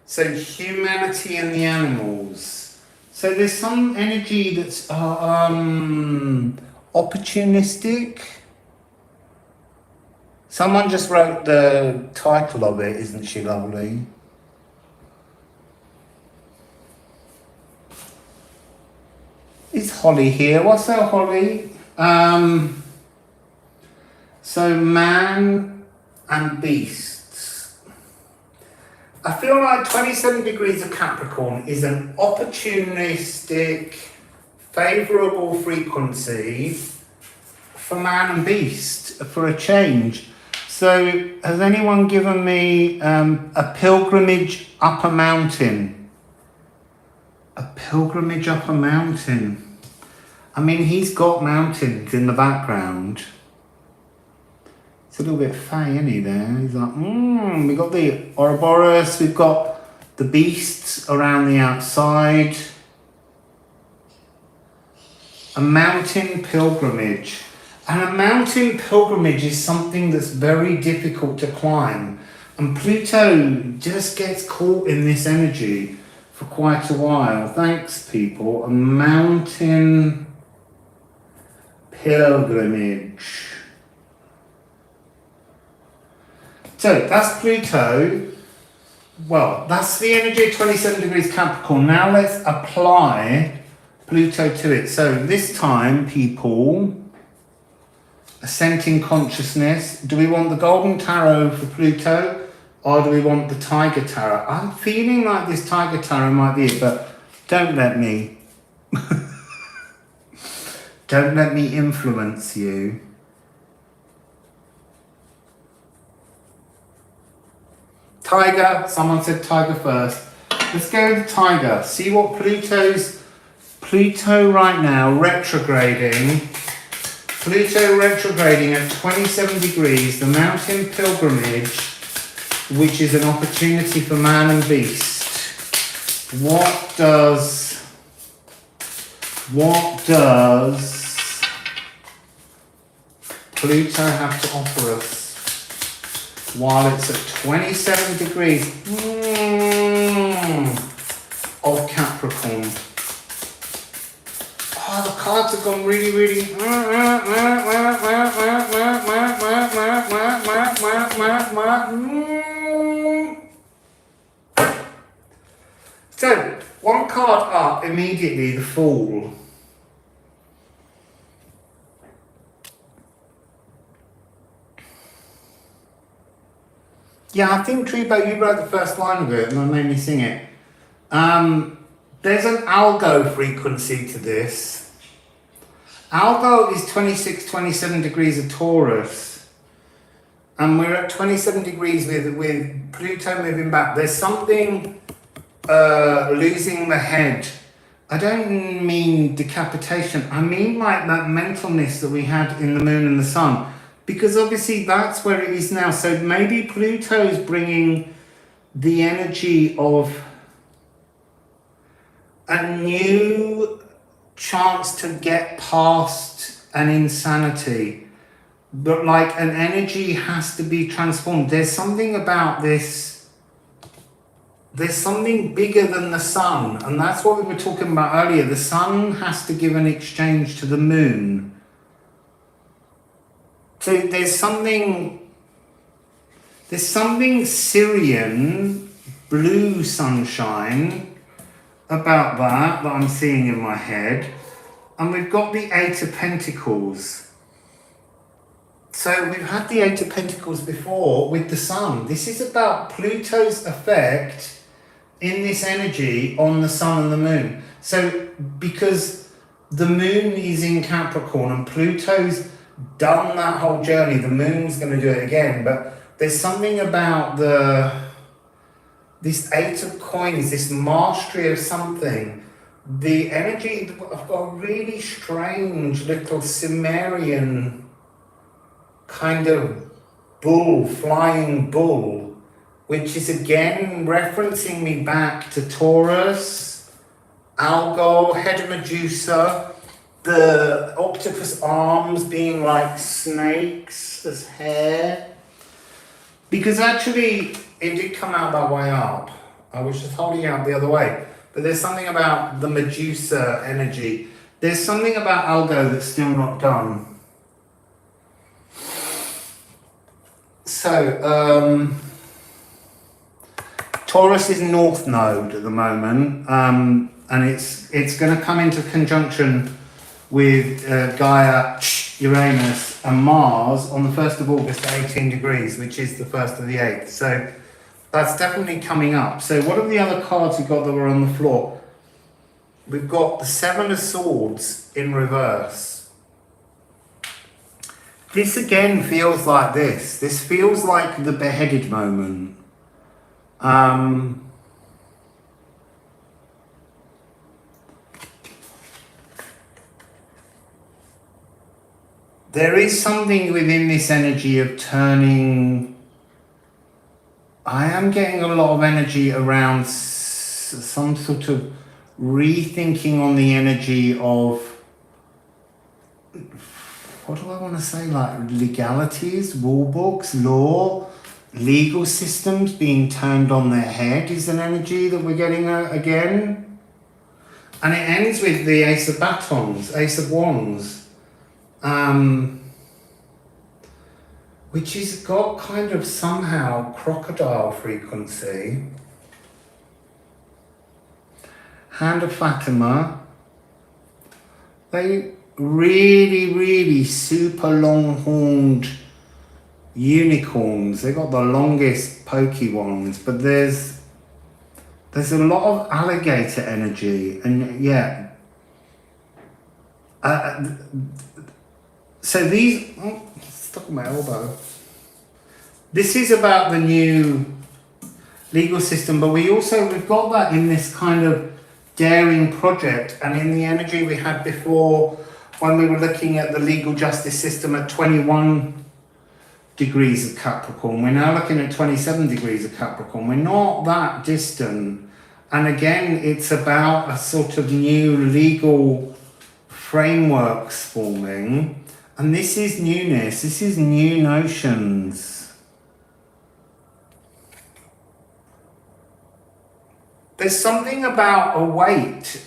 So humanity and the animals. So there's some energy that's opportunistic. Someone just wrote the title of it, isn't she lovely? Is Holly here? What's that, Holly? So man and beasts. I feel like 27 degrees of Capricorn is an opportunistic, favourable frequency for man and beast, for a change. So has anyone given me a pilgrimage up a mountain? A pilgrimage up a mountain. I mean, he's got mountains in the background. It's a little bit fey, isn't he, there? He's like, we got the Ouroboros, we've got the beasts around the outside. A mountain pilgrimage. And a mountain pilgrimage is something that's very difficult to climb. And Pluto just gets caught in this energy for quite a while. Thanks, people. A mountain pilgrimage. So that's Pluto. Well, that's the energy of 27 degrees Capricorn. Now let's apply Pluto to it. So this time, people, ascending consciousness. Do we want the golden tarot for Pluto, or do we want the tiger tarot? I'm feeling like this tiger tarot might be it, but don't let me. Don't let me influence you. Tiger, someone said tiger first. Let's go with the tiger. See what Pluto right now, retrograding. Pluto retrograding at 27 degrees, the mountain pilgrimage, which is an opportunity for man and beast. What does Pluto have to offer us while it's at 27 degrees of Capricorn? Oh, the cards have gone really. So, one card up immediately, the Fool. Yeah, I think Trebo, you wrote the first line of it and that made me sing it. There's an algo frequency to this. Algo is 26-27 degrees of Taurus. And we're at 27 degrees with Pluto moving back. There's something losing the head. I don't mean decapitation. I mean like that mentalness that we had in the moon and the sun. Because obviously that's where it is now. So maybe Pluto's bringing the energy of a new chance to get past an insanity. But like an energy has to be transformed. There's something about this. There's something bigger than the sun. And that's what we were talking about earlier. The sun has to give an exchange to the moon. So there's something Syrian, blue sunshine about that I'm seeing in my head. And we've got the Eight of Pentacles. So we've had the Eight of Pentacles before with the sun. This is about Pluto's effect in this energy on the sun and the moon. So because the moon is in Capricorn and Pluto's done that whole journey, the moon's going to do it again, but there's something about this Eight of Coins, this mastery of something, the energy of a really strange little Sumerian kind of bull, flying bull, which is again referencing me back to Taurus, Algol, head of Medusa, the octopus arms being like snakes as hair. Because actually, it did come out that way up. I was just holding out the other way. But there's something about the Medusa energy. There's something about Algo that's still not done. So, Taurus is North Node at the moment. And it's going to come into conjunction with Gaia, Uranus and Mars on the 1st of August at 18 degrees, which is the 1st of the 8th. So that's definitely coming up. So what are the other cards we've got that were on the floor? We've got the Seven of Swords in reverse. This again feels like this. This feels like the beheaded moment. There is something within this energy of turning. I am getting a lot of energy around some sort of rethinking on the energy of, what do I want to say, like legalities, rule books, law, legal systems being turned on their head is an energy that we're getting again. And it ends with the Ace of Batons, Ace of Wands, which has got kind of somehow crocodile frequency. Hand of Fatima. They really super long-horned unicorns. They got the longest pokey ones, but there's a lot of alligator energy, and yeah. So these, stuck on my elbow. This is about the new legal system, but we've got that in this kind of daring project, and in the energy we had before when we were looking at the legal justice system at 21 degrees of Capricorn. We're now looking at 27 degrees of Capricorn. We're not that distant. And again, it's about a sort of new legal frameworks forming. And this is newness. This is new notions. There's something about a wait,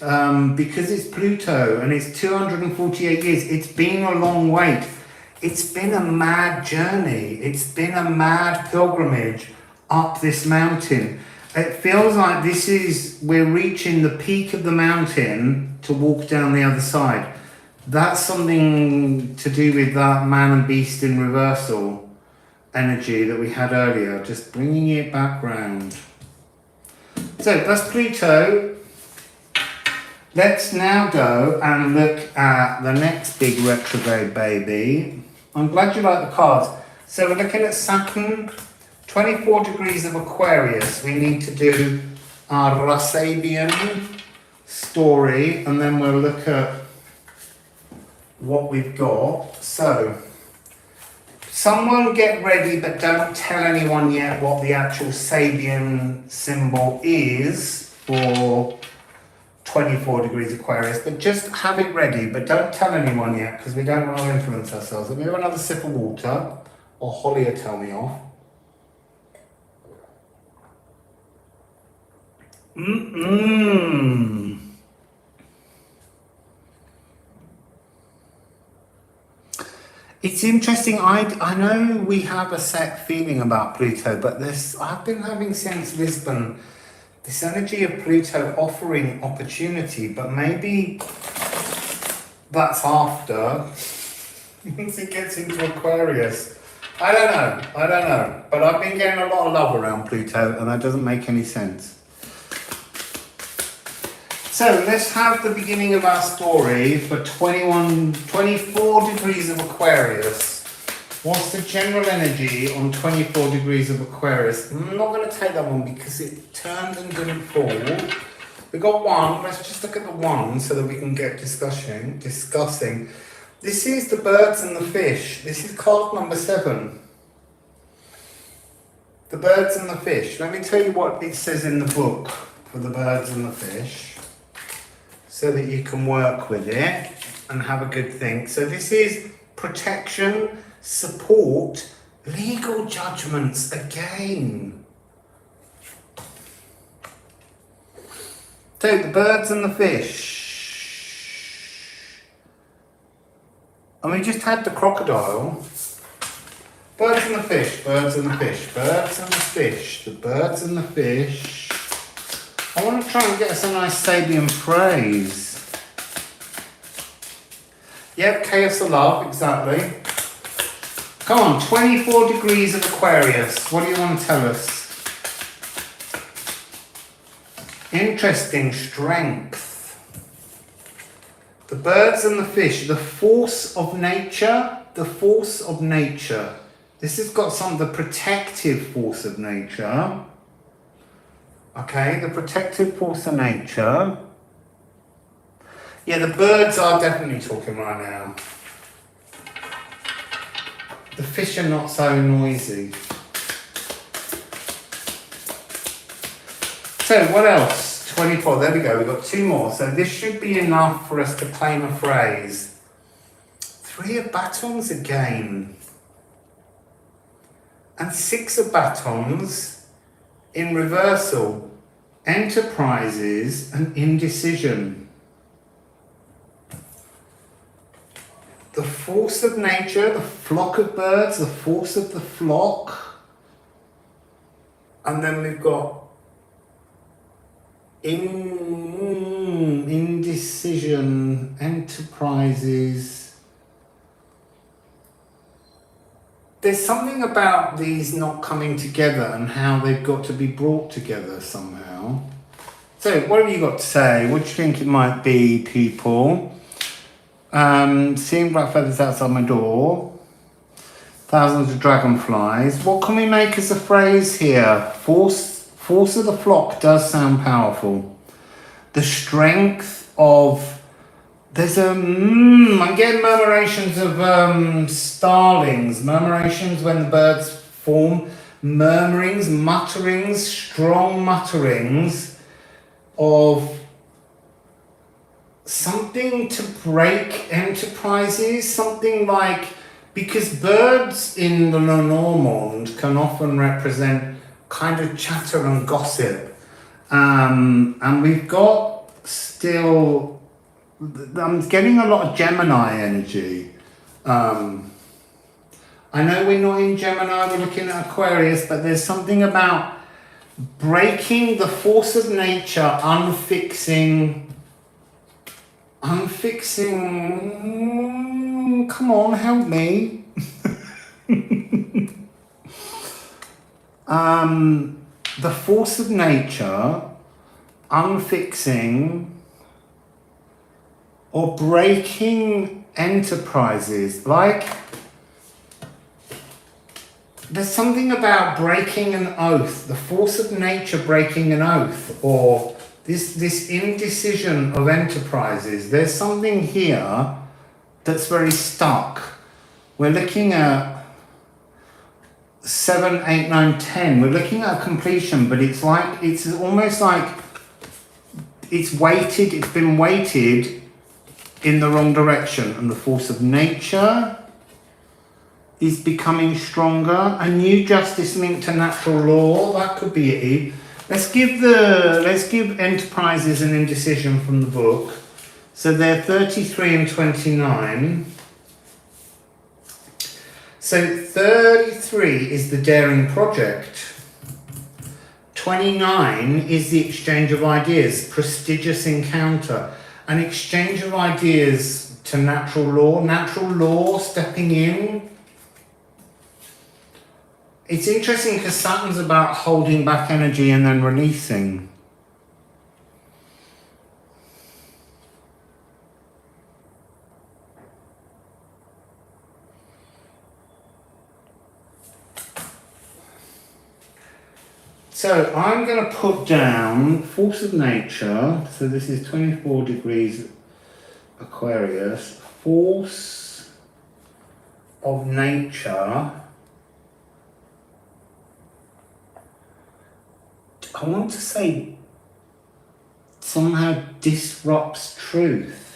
because it's Pluto and it's 248 years. It's been a long wait. It's been a mad journey. It's been a mad pilgrimage up this mountain. It feels like we're reaching the peak of the mountain to walk down the other side. That's something to do with that man and beast in reversal energy that we had earlier, just bringing it back round. So that's Pluto. Let's now go and look at the next big retrograde baby. I'm glad you like the cards. So we're looking at Saturn, 24 degrees of Aquarius. We need to do our Sabian story, and then we'll look at what we've got. So, someone get ready, but don't tell anyone yet what the actual Sabian symbol is for 24 degrees Aquarius, but just have it ready, but don't tell anyone yet, because we don't want to influence ourselves. Let me have another sip of water, or Holly will tell me off. It's interesting. I know we have a set feeling about Pluto, but I've been having since Lisbon this energy of Pluto offering opportunity, but maybe that's after once it gets into Aquarius. I don't know. But I've been getting a lot of love around Pluto, and that doesn't make any sense. So let's have the beginning of our story for 24 degrees of Aquarius. What's the general energy on 24 degrees of Aquarius? I'm not going to take that one because it turned and didn't fall. We got one. Let's just look at the one so that we can get discussing. This is the birds and the fish. This is card number 7. The birds and the fish. Let me tell you what it says in the book for the birds and the fish, so that you can work with it and have a good think. So this is protection, support, legal judgments again. So the birds and the fish. And we just had the crocodile. Birds and the fish, birds and the fish, birds and the fish, the birds and the fish. I want to try and get us a nice Sabian phrase. Yep, chaos of love, exactly. Come on, 24 degrees of Aquarius. What do you want to tell us? Interesting, strength. The birds and the fish, the force of nature, the force of nature. This has got the protective force of nature. Okay, the protective force of nature. Yeah, the birds are definitely talking right now. The fish are not so noisy. So what else? 24, there we go, we've got 2 more. So this should be enough for us to claim a phrase. 3 of batons again. And 6 of batons in reversal. Enterprises and indecision. The force of nature, the flock of birds, the force of the flock. And then we've got indecision, enterprises. There's something about these not coming together and how they've got to be brought together somehow. So, what have you got to say? What do you think it might be, people? Seeing black feathers outside my door. Thousands of dragonflies. What can we make as a phrase here? Force of the flock does sound powerful. The strength of... There's I'm getting murmurations of starlings, murmurations when the birds form, murmurings, mutterings, strong mutterings of something to break enterprises, something like, because birds in the Lenormand can often represent kind of chatter and gossip, and we've got still... I'm getting a lot of Gemini energy. I know we're not in Gemini, we're looking at Aquarius, but there's something about breaking the force of nature, unfixing, come on, help me. The force of nature, unfixing, or breaking enterprises. Like, there's something about breaking an oath, the force of nature breaking an oath, or this indecision of enterprises. There's something here that's very stuck. We're looking at 7, 8, 9, 10. We're looking at a completion, but it's like, it's almost like it's weighted, it's been weighted in the wrong direction, and the force of nature is becoming stronger. A new justice linked to natural law, that could be it. Let's give enterprises and indecision from the book. So they're 33 and 29. So 33 is the daring project. 29 is the exchange of ideas, prestigious encounter. An exchange of ideas to natural law stepping in. It's interesting because Saturn's about holding back energy and then releasing. So I'm going to put down force of nature. So this is 24 degrees Aquarius. Force of nature. I want to say somehow disrupts truth.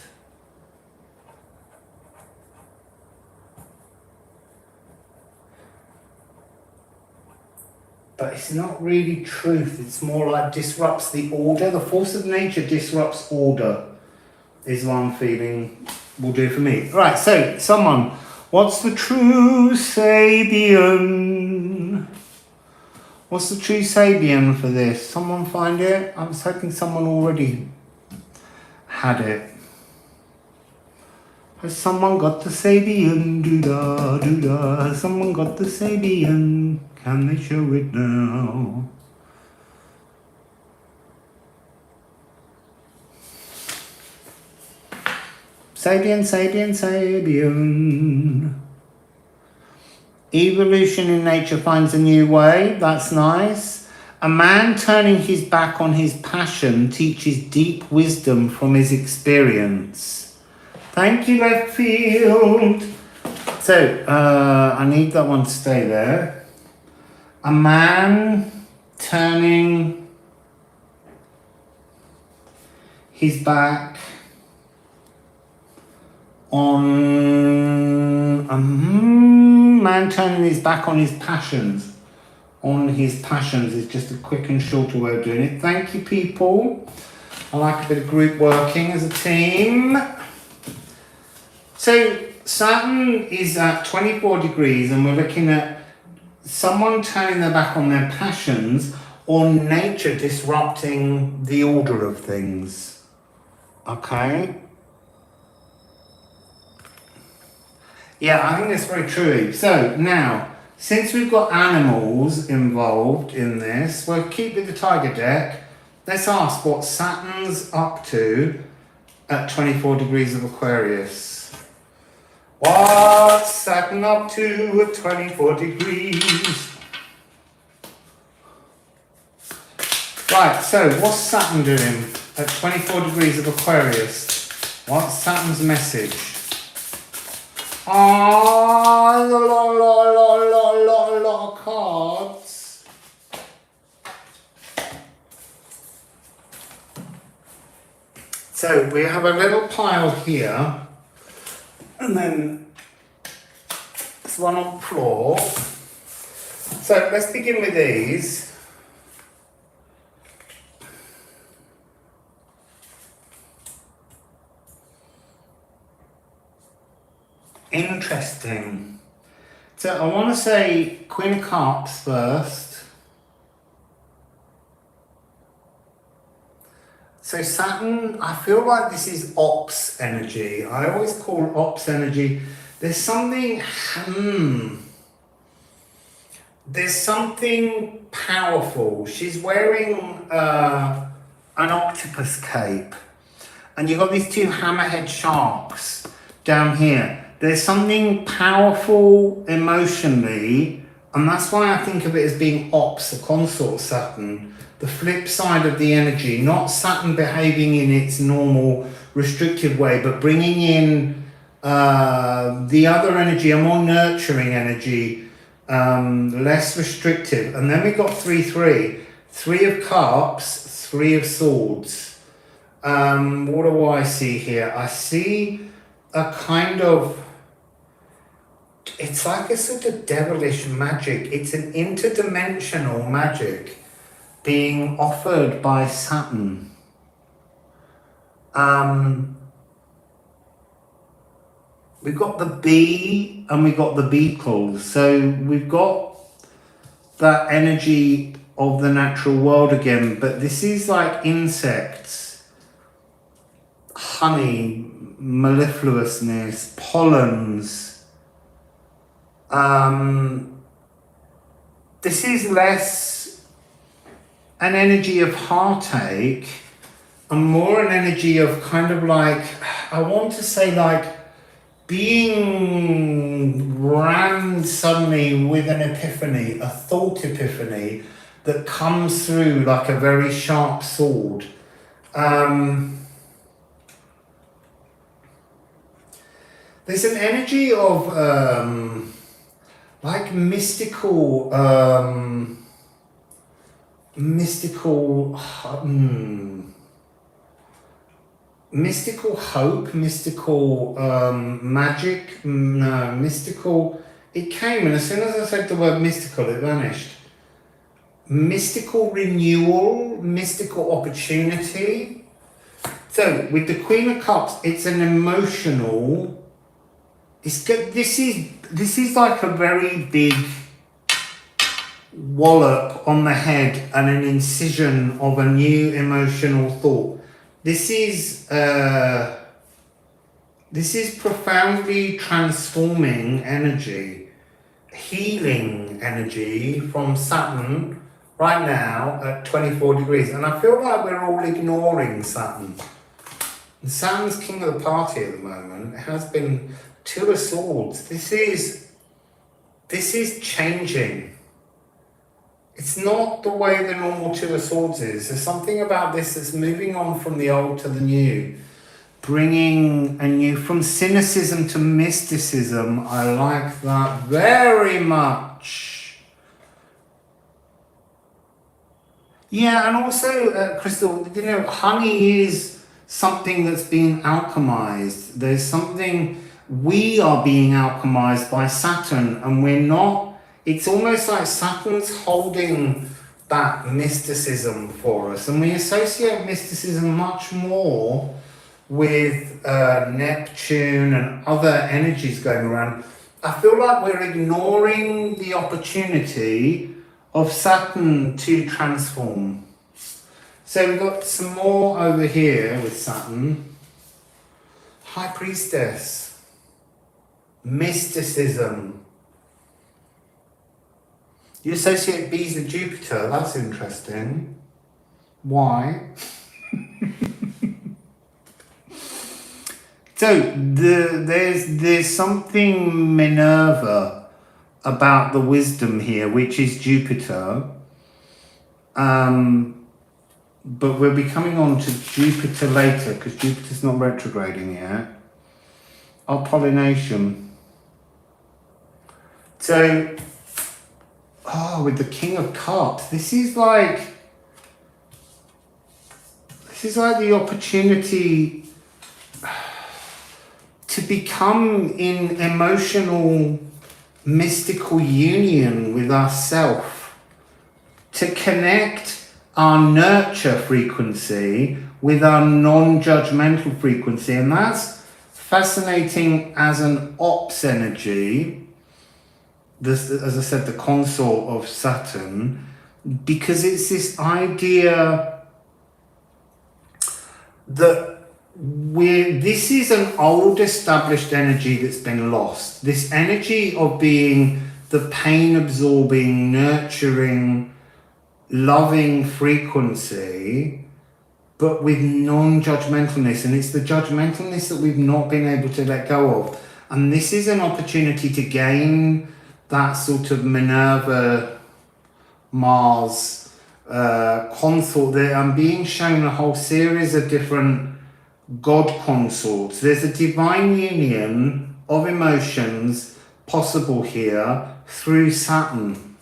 But it's not really truth, it's more like disrupts the order. The force of nature disrupts order, is what I'm feeling will do for me. Right, so someone, what's the true Sabian? What's the true Sabian for this? Someone find it? I was hoping someone already had it. Has someone got the Sabian? Doo-da, doo-da. Has someone got the Sabian? Can they show it now? Sabian, Sabian, Sabian. Evolution in nature finds a new way. That's nice. A man turning his back on his passion teaches deep wisdom from his experience. Thank you, left field. So, I need that one to stay there. A man turning his back on... A man turning his back on his passions. on his passions is just a quick and shorter way of doing it. Thank you, people. I like a bit of group working as a team. So Saturn is at 24 degrees and we're looking at someone turning their back on their passions or nature disrupting the order of things. Okay? Yeah, I think that's very true. So now, since we've got animals involved in this, we'll keep with the Tiger deck. Let's ask what Saturn's up to at 24 degrees of Aquarius. What's Saturn up to at 24 degrees? Right, so what's Saturn doing at 24 degrees of Aquarius? What's Saturn's message? Ah, a lot of cards. So we have a little pile here, and then there's one on the floor. So let's begin with these. Interesting. So I want to say Queen of Cups first. So Saturn, I feel like this is ops energy. I always call ops energy. There's something, there's something powerful. She's wearing an octopus cape. And you've got these two hammerhead sharks down here. There's something powerful emotionally, and that's why I think of it as being ops, a consort Saturn, the flip side of the energy, not Saturn behaving in its normal restrictive way, but bringing in the other energy, a more nurturing energy, less restrictive. And then we've got 3-3, 3 of Cups, 3 of Swords. What do I see here? I see a kind of, it's like a sort of devilish magic. It's an interdimensional magic being offered by Saturn. We've got the bee and we've got the beetle. So we've got that energy of the natural world again, but this is like insects, honey, mellifluousness, pollens. This is less an energy of heartache and more an energy of kind of like, I want to say like being rammed suddenly with an epiphany, a thought epiphany that comes through like a very sharp sword. There's an energy of like mystical hope, mystical magic, no, mystical, it came and as soon as I said the word mystical it vanished. Mystical renewal, mystical opportunity. So with the Queen of Cups, it's an emotional, it's good. This is like a very big wallop on the head and an incision of a new emotional thought. This is profoundly transforming energy, healing energy from Saturn right now at 24 degrees. And I feel like we're all ignoring Saturn. And Saturn's king of the party at the moment. It has been 2 of Swords. This is changing. It's not the way the normal 2 of Swords is. There's something about this that's moving on from the old to the new. Bringing a new, from cynicism to mysticism. I like that very much. Yeah, and also, Crystal, you know, honey is something that's being alchemized. There's something, we are being alchemized by Saturn, and we're not it's almost like Saturn's holding that mysticism for us, and we associate mysticism much more with Neptune and other energies going around. I feel like we're ignoring the opportunity of Saturn to transform. So we've got some more over here with Saturn. High Priestess, mysticism. You associate bees with Jupiter, that's interesting. Why? So there's something Minerva about the wisdom here, which is Jupiter. But we'll be coming on to Jupiter later because Jupiter's not retrograding yet. Our pollination. So, with the King of Cups, this is like the opportunity to become in emotional, mystical union with ourself, to connect our nurture frequency with our non-judgmental frequency. And that's fascinating as an ops energy, this, as I said, the consort of Saturn, because it's this idea that this is an old established energy that's been lost. This energy of being the pain-absorbing, nurturing, loving frequency, but with non-judgmentalness, and it's the judgmentalness that we've not been able to let go of. And this is an opportunity to gain that sort of Minerva, Mars consort there. I'm being shown a whole series of different God consorts. There's a divine union of emotions possible here through Saturn.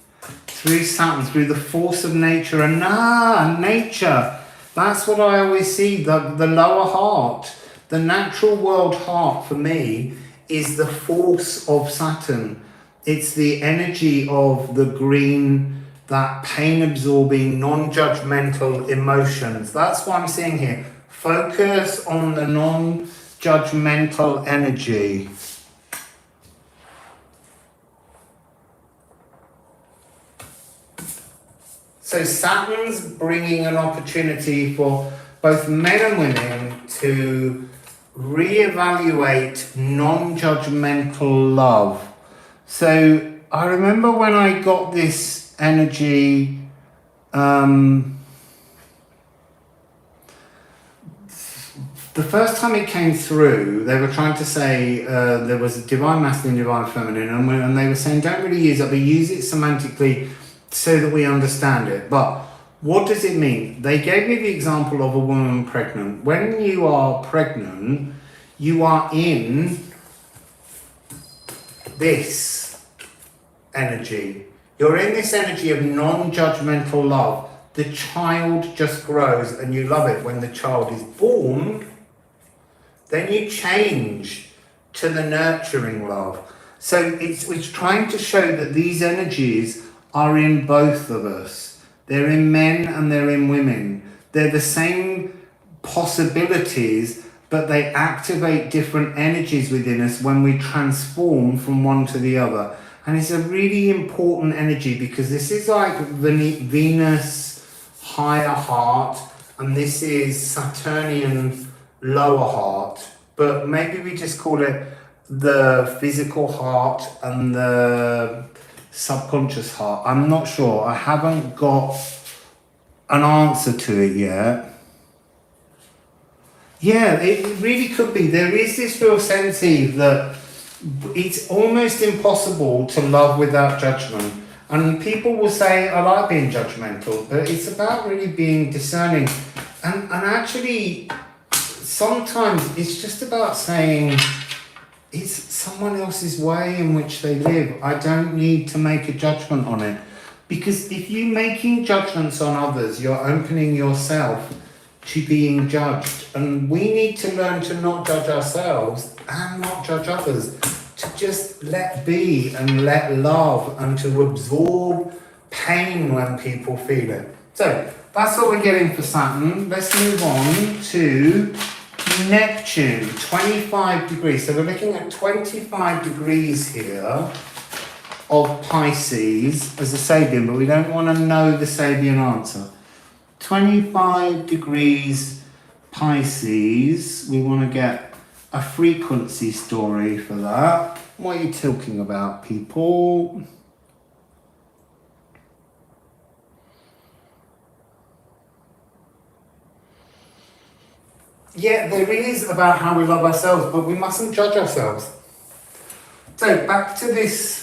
Through Saturn, through the force of nature. And nature, that's what I always see, the lower heart. The natural world heart for me is the force of Saturn. It's the energy of the green, that pain-absorbing, non-judgmental emotions. That's what I'm seeing here. Focus on the non-judgmental energy. So Saturn's bringing an opportunity for both men and women to reevaluate non-judgmental love. So I remember when I got this energy, the first time it came through, they were trying to say there was a divine masculine, divine feminine, and they were saying don't really use it, but use it semantically so that we understand it. But what does it mean? They gave me the example of a woman pregnant. When you are pregnant, you are in this energy. You're in this energy of non-judgmental love. The child just grows and you love it. When the child is born, then you change to the nurturing love. So it's trying to show that these energies are in both of us. They're in men and they're in women. They're the same possibilities, but they activate different energies within us when we transform from one to the other. And it's a really important energy because this is like Venus higher heart, and this is Saturnian lower heart. But maybe we just call it the physical heart and the subconscious heart. I'm not sure. I haven't got an answer to it yet. Yeah, it really could be. There is this real sense that it's almost impossible to love without judgment. And people will say, I like being judgmental, but it's about really being discerning. And actually, sometimes it's just about saying, it's someone else's way in which they live. I don't need to make a judgment on it. Because if you're making judgments on others, you're opening yourself to being judged. And we need to learn to not judge ourselves and not judge others. To just let be and let love and to absorb pain when people feel it. So that's what we're getting for Saturn. Let's move on to Neptune, 25 degrees. So we're looking at 25 degrees here of Pisces as a Sabian, but we don't want to know the Sabian answer. 25 degrees Pisces, we want to get a frequency story for that. What are you talking about, people? Yeah, there is about how we love ourselves, but we mustn't judge ourselves. So back to this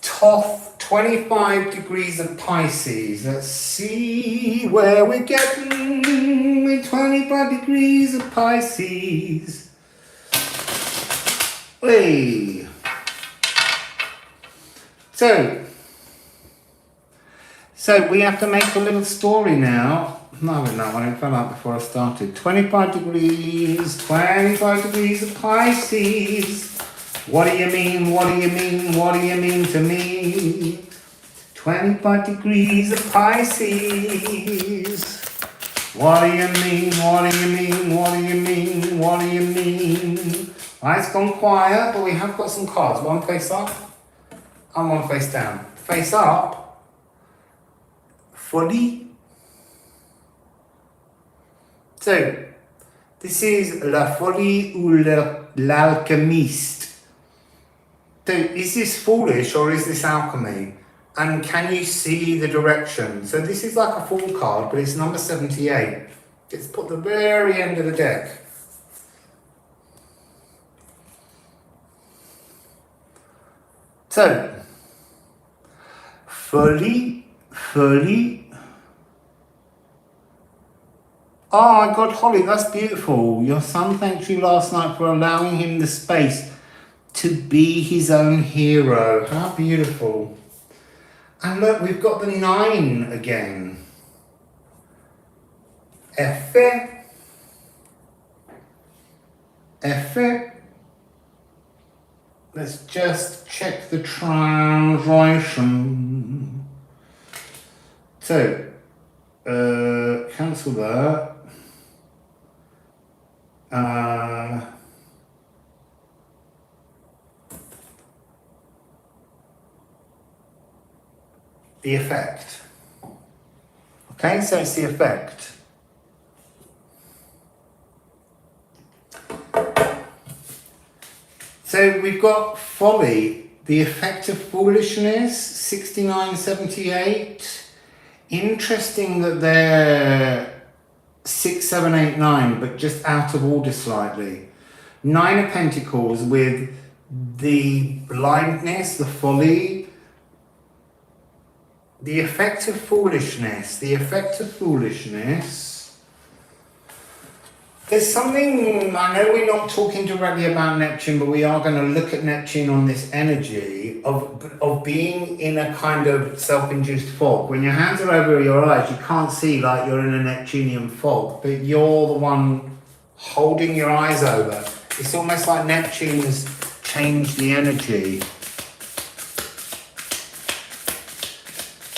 Thoth, 25 degrees of Pisces. Let's see where we're getting with 25 degrees of Pisces. Hey. So we have to make a little story now. No, it fell out before I started. 25 degrees of Pisces. What do you mean? What do you mean? What do you mean to me? 25 degrees of Pisces. What do you mean? What do you mean? What do you mean? What do you mean? Right, it's gone quiet, but we have got some cards. One face up and one face down. Face up, folie. So, this is La Folie ou l'Alchemiste. So, is this foolish or is this alchemy? And can you see the direction? So this is like a Fool card, but it's number 78. It's put at the very end of the deck. So, Folie. Oh, I got Holly, that's beautiful. Your son thanked you last night for allowing him the space to be his own hero. How beautiful. And look, we've got the 9 again. F. Let's just check the translation. So, cancel that. The effect. Okay, so it's the effect. So we've got folly, the effect of foolishness, 6978. Interesting that they're 6, 7, 8, 9, but just out of order slightly. 9 of Pentacles with the blindness, the folly, the effect of foolishness, There's something, I know we're not talking directly about Neptune, but we are going to look at Neptune on this energy of being in a kind of self-induced fog. When your hands are over your eyes, you can't see like you're in a Neptunian fog, but you're the one holding your eyes over. It's almost like Neptune's changed the energy.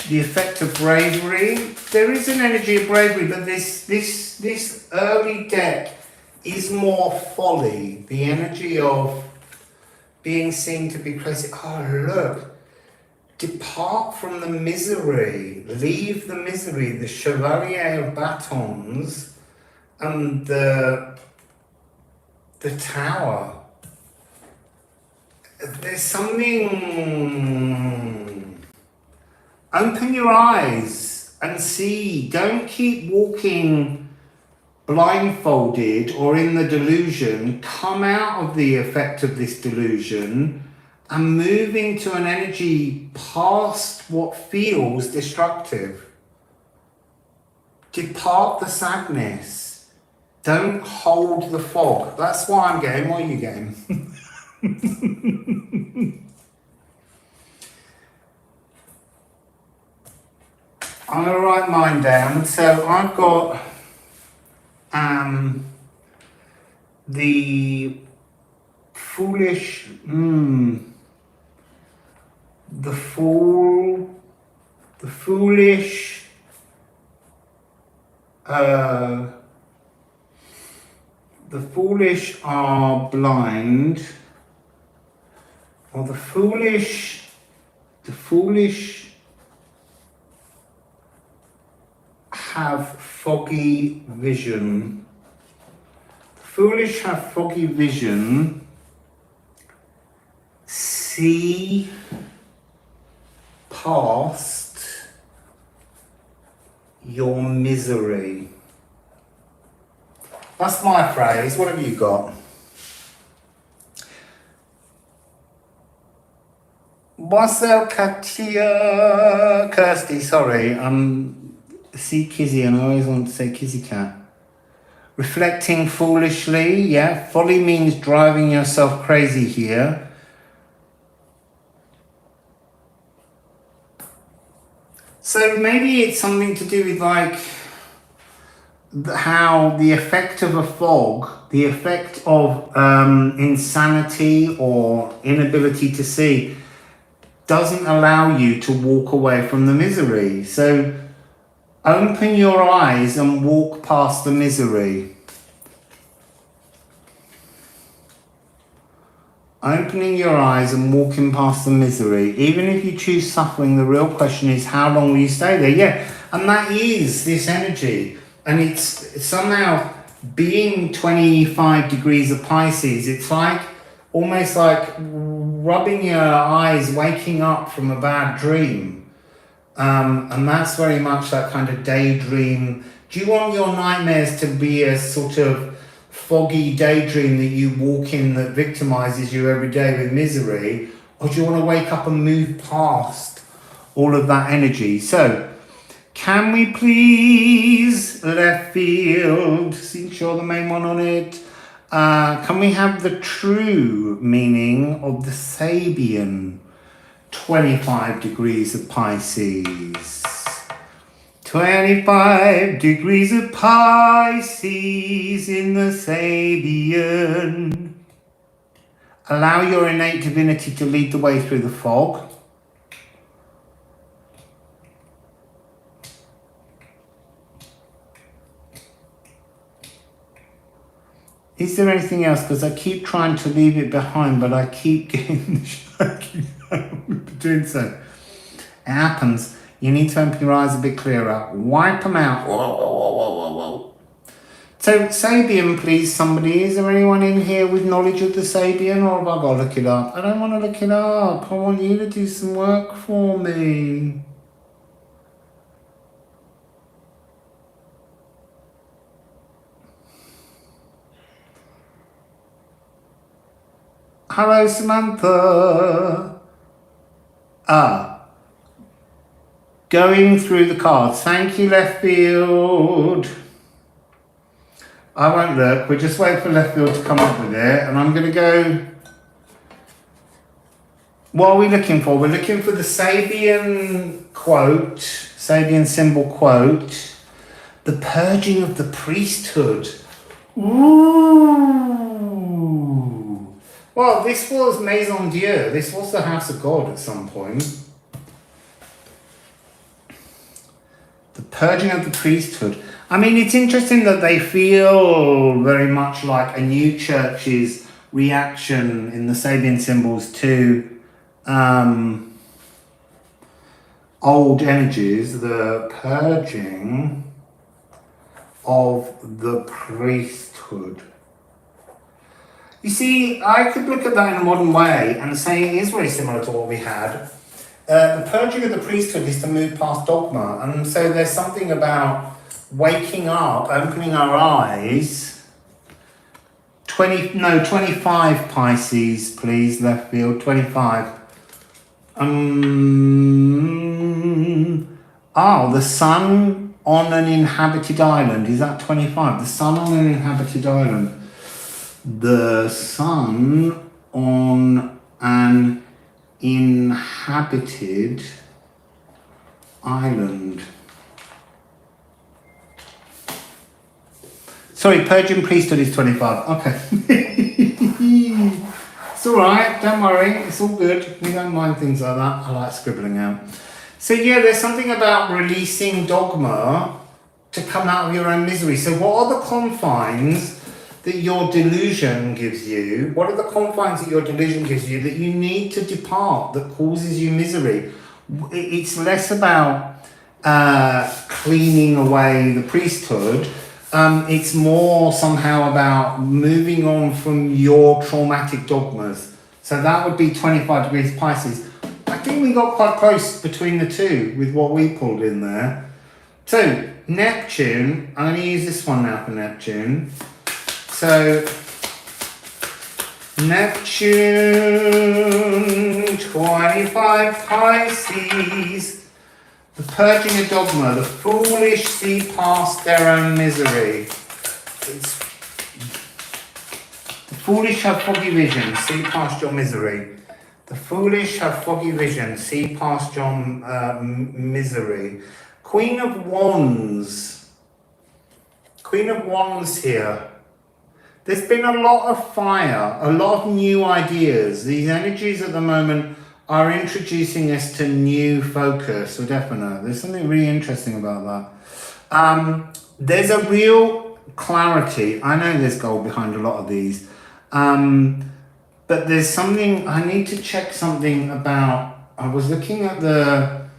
The effect of bravery. There is an energy of bravery, but this early deck is more folly. The energy of being seen to be crazy. Oh, look. Depart from the misery. Leave the misery. The Chevalier of Batons and the Tower. There's something... Open your eyes and see. Don't keep walking blindfolded or in the delusion. Come out of the effect of this delusion and move into an energy past what feels destructive. Depart the sadness. Don't hold the fog. That's why I'm getting. What are you getting? I'm going to write mine down. So I've got the foolish, the fool, the foolish, the foolish are blind, or the foolish have foggy vision. The foolish have foggy vision, see past your misery. That's my phrase. What have you got? Wassail, Katia, Kirsty, sorry. See Kizzy, and I always want to say Kizzy Cat. Reflecting foolishly, yeah. Folly means driving yourself crazy here. So maybe it's something to do with like how the effect of a fog, the effect of insanity or inability to see doesn't allow you to walk away from the misery. So open your eyes and walk past the misery. Opening your eyes and walking past the misery. Even if you choose suffering, the real question is how long will you stay there? Yeah, and that is this energy. And it's somehow being 25 degrees of Pisces, it's like almost like rubbing your eyes, waking up from a bad dream. And that's very much that kind of daydream. Do you want your nightmares to be a sort of foggy daydream that you walk in that victimizes you every day with misery? Or do you want to wake up and move past all of that energy? So, can we please, left field, since you're the main one on it, can we have the true meaning of the Sabian 25 degrees of Pisces? 25 degrees of Pisces in the Sabian. Allow your innate divinity to lead the way through the fog. Is there anything else? Because I keep trying to leave it behind, but I keep getting the shaky doing so. It happens. You need to open your eyes a bit clearer. Wipe them out. Whoa, whoa, whoa, whoa, whoa. So, Sabian, please, somebody. Is there anyone in here with knowledge of the Sabian, or have I got to look it up? I don't want to look it up. I want you to do some work for me. Hello, Samantha. Going through the cards. Thank you, left field. I won't look. We'll just wait for left field to come up with it. And I'm going to go... What are we looking for? We're looking for the Sabian quote. Sabian symbol quote. The purging of the priesthood. Ooh. Well, this was Maison Dieu. This was the House of God at some point. The purging of the priesthood. I mean, it's interesting that they feel very much like a new church's reaction in the Sabian symbols to old energies, the purging of the priesthood. You see, I could look at that in a modern way and say it is very similar to what we had. The purging of the priesthood is to move past dogma, and so there's something about waking up, opening our eyes. 25 Pisces, please, left field, 25. The sun on an inhabited island, is that 25? The sun on an inhabited island. The sun on an inhabited island. Sorry, purging priesthood is 25. Okay. It's alright, don't worry, it's all good. We don't mind things like that. I like scribbling out. So yeah, there's something about releasing dogma to come out of your own misery. So what are the confines that your delusion gives you? What are the confines that your delusion gives you that you need to depart, that causes you misery? It's less about cleaning away the priesthood. It's more somehow about moving on from your traumatic dogmas. So that would be 25 degrees Pisces. I think we got quite close between the two with what we pulled in there. So Neptune, I'm going to use this one now for Neptune. So Neptune 25 Pisces. The purging of dogma, the foolish see past their own misery. The foolish have foggy vision, see past your misery. The foolish have foggy vision, see past your misery. Queen of Wands. Queen of Wands here. There's been a lot of fire, a lot of new ideas. These energies at the moment are introducing us to new focus, or definite. There's something really interesting about that. There's a real clarity. I know there's gold behind a lot of these. But there's something, I need to check something about, I was looking at the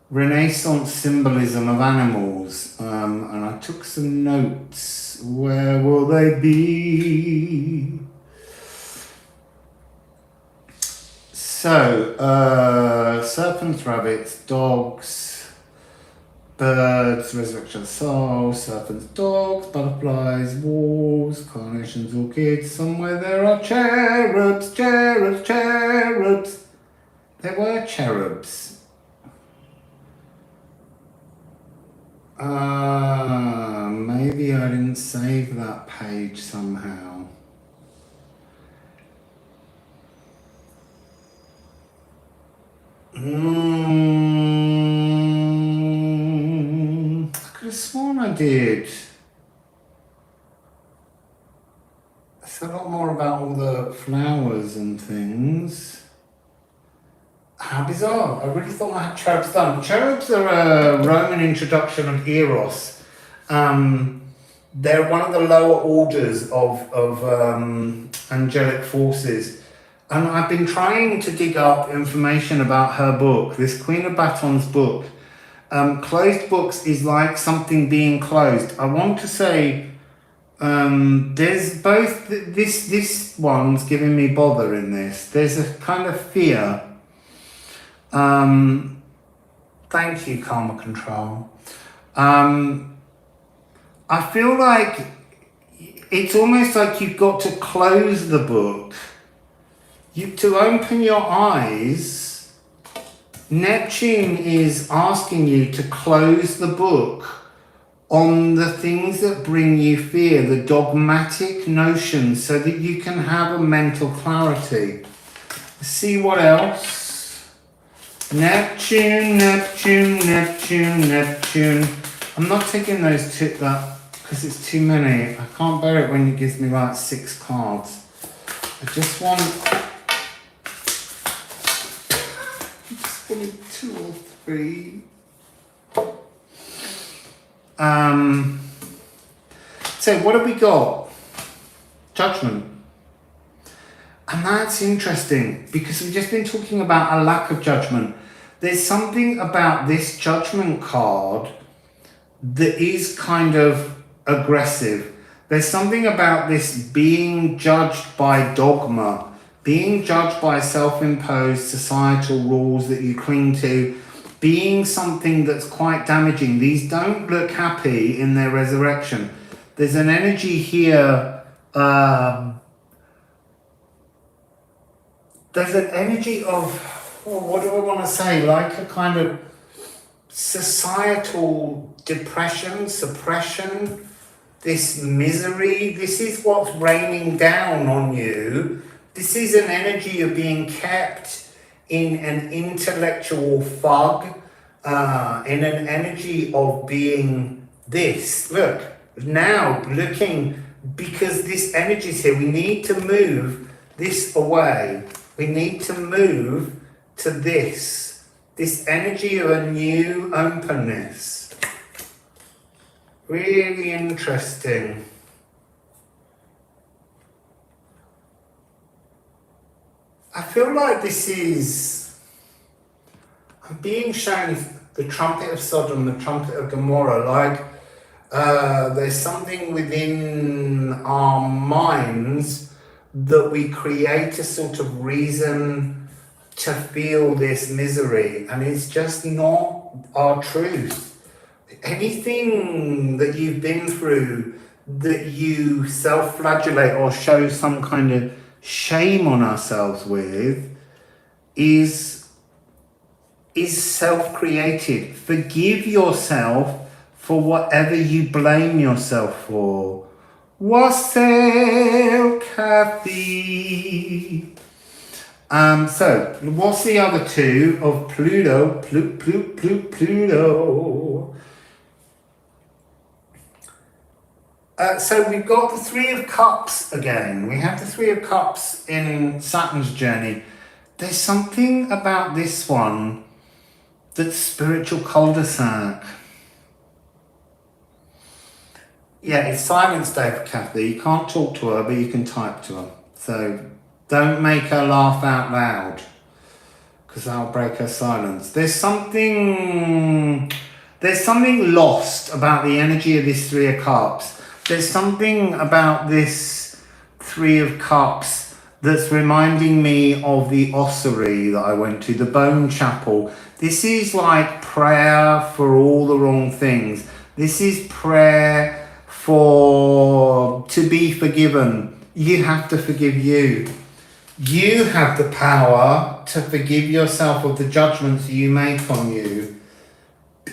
Renaissance symbolism of animals, and I took some notes. Where will they be? So, serpents, rabbits, dogs, birds, resurrection of soul, serpents, dogs, butterflies, wolves, carnations, orchids. Somewhere there are cherubs, cherubs, cherubs. There were cherubs. Maybe I didn't save that page somehow. I could have sworn I did. It's a lot more about all the flowers and things. How bizarre. I really thought I had cherubs done. Cherubs are a Roman introduction of Eros. They're one of the lower orders of angelic forces. And I've been trying to dig up information about her book, this Queen of Batons book. Closed books is like something being closed. I want to say there's both, this one's giving me bother in this. There's a kind of fear. Thank you, Karma Control. I feel like it's almost like you've got to close the book. To open your eyes, Neptune is asking you to close the book on the things that bring you fear, the dogmatic notions, so that you can have a mental clarity. See what else? Neptune, Neptune, Neptune, Neptune. I'm not taking those two, because it's too many. I can't bear it when it gives me like 6 cards. I just want 2 or 3. So what have we got? Judgment. And that's interesting because we've just been talking about a lack of judgment. There's something about this judgment card that is kind of aggressive. There's something about this being judged by dogma, being judged by self-imposed societal rules that you cling to, being something that's quite damaging. These don't look happy in their resurrection. There's an energy here. There's an energy of, what do I want to say? Like a kind of societal depression, suppression, this misery. This is what's raining down on you. This is an energy of being kept in an intellectual fog, in an energy of being this. Look, now looking, because this energy is here, we need to move this away. We need to move to this energy of a new openness. Really interesting. I feel like this is, I'm being shown the trumpet of Sodom, the trumpet of Gomorrah, like there's something within our minds that we create a sort of reason to feel this misery, and it's just not our truth. Anything that you've been through that you self-flagellate or show some kind of shame on ourselves with is self-created. Forgive yourself for whatever you blame yourself for. Wassail, Kathy. So, what's the other two of Pluto? Pluto. So we've got the Three of Cups again. We have the Three of Cups in Saturn's journey. There's something about this one that's spiritual cul-de-sac. Yeah, it's silence day for Kathy. You can't talk to her, but you can type to her. So don't make her laugh out loud, because that'll break her silence. There's something lost about the energy of this Three of Cups. There's something about this Three of Cups that's reminding me of the ossuary that I went to, the bone chapel. This is like prayer for all the wrong things. This is prayer to be forgiven. You have to forgive you. You have the power to forgive yourself of the judgments you make on you.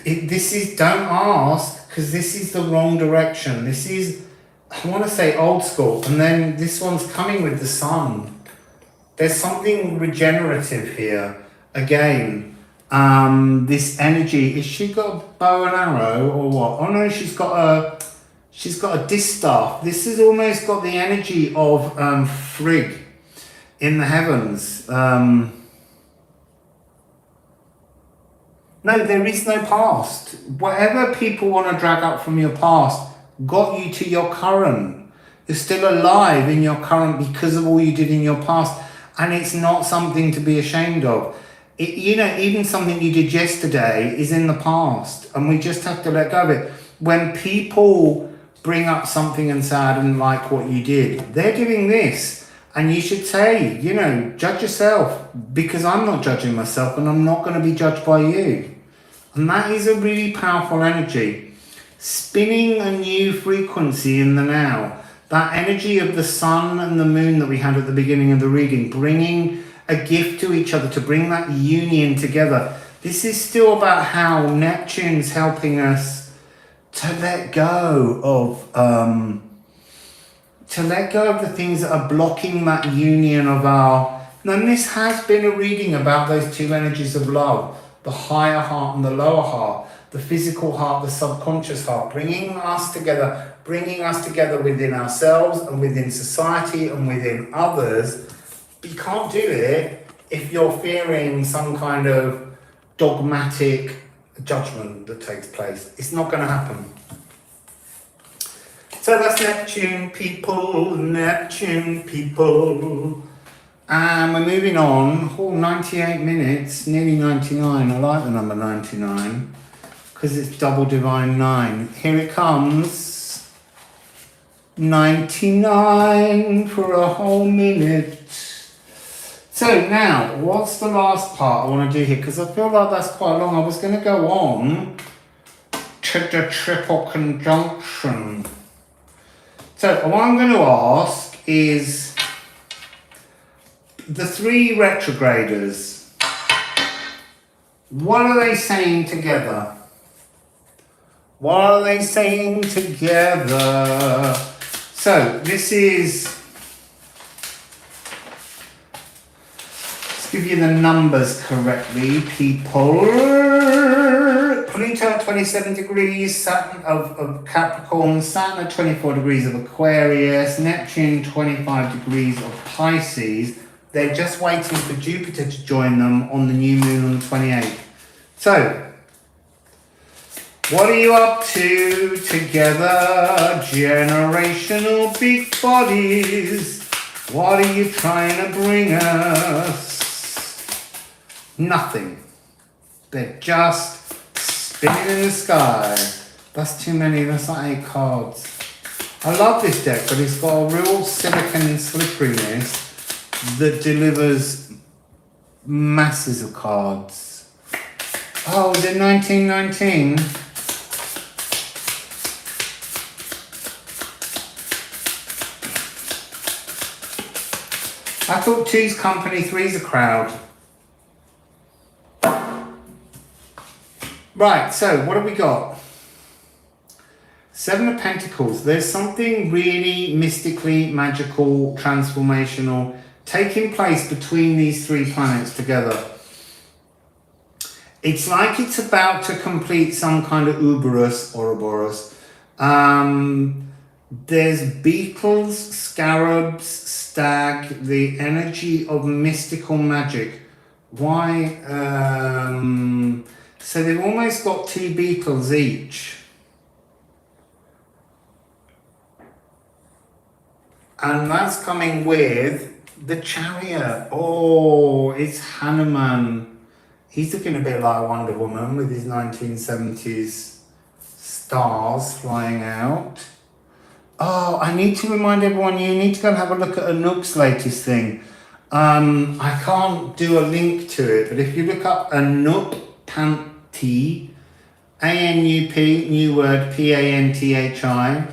Don't ask, because this is the wrong direction. This is, I want to say old school, and then this one's coming with the sun. There's something regenerative here. Again, this energy, has she got a bow and arrow or what? Oh no, she's got a distaff. This has almost got the energy of Frigg in the heavens. No, there is no past. Whatever people want to drag up from your past got you to your current. You're still alive in your current because of all you did in your past. And it's not something to be ashamed of. Even something you did yesterday is in the past. And we just have to let go of it. When people bring up something and say, I didn't like what you did, they're doing this. And you should say, judge yourself, because I'm not judging myself and I'm not going to be judged by you. And that is a really powerful energy. Spinning a new frequency in the now. That energy of the sun and the moon that we had at the beginning of the reading, bringing a gift to each other, to bring that union together. This is still about how Neptune's helping us to let go of the things that are blocking that union of our... And this has been a reading about those two energies of love, the higher heart and the lower heart, the physical heart, the subconscious heart, bringing us together within ourselves and within society and within others. But you can't do it if you're fearing some kind of dogmatic judgment that takes place. It's not going to happen. So that's Neptune people. And we're moving on. 98 minutes, nearly 99. I like the number 99 because it's double divine 9. Here it comes. 99 for a whole minute. So now, what's the last part I want to do here? Because I feel like that's quite long. I was going to go on to the triple conjunction. So what I'm going to ask is the three retrograders. What are they saying together? What are they saying together? So this is, let's give you the numbers correctly, people. Pluto at 27 degrees Saturn of Capricorn, Saturn at 24 degrees of Aquarius, Neptune 25 degrees of Pisces. They're just waiting for Jupiter to join them on the new moon on the 28th. So, what are you up to together? Generational big bodies. What are you trying to bring us? Nothing. They're just spinning in the sky. That's too many. That's like 8 cards. I love this deck, but it's got a real silicon slipperiness that delivers masses of cards. Oh, was it 1919? I thought 2's company, 3's a crowd. Right, so what have we got? 7 of Pentacles. There's something really mystically, magical, transformational taking place between these 3 planets together. It's like it's about to complete some kind of Ouroboros. There's beetles, scarabs, stag, the energy of mystical magic. Why? So they've almost got 2 beetles each. And that's coming with the Chariot. Oh, it's Hanuman. He's looking a bit like Wonder Woman with his 1970s stars flying out. Oh, I need to remind everyone, you need to go and have a look at Anouk's latest thing. I can't do a link to it, but if you look up Anouk Panthi, A-N-U-P, new word, P-A-N-T-H-I,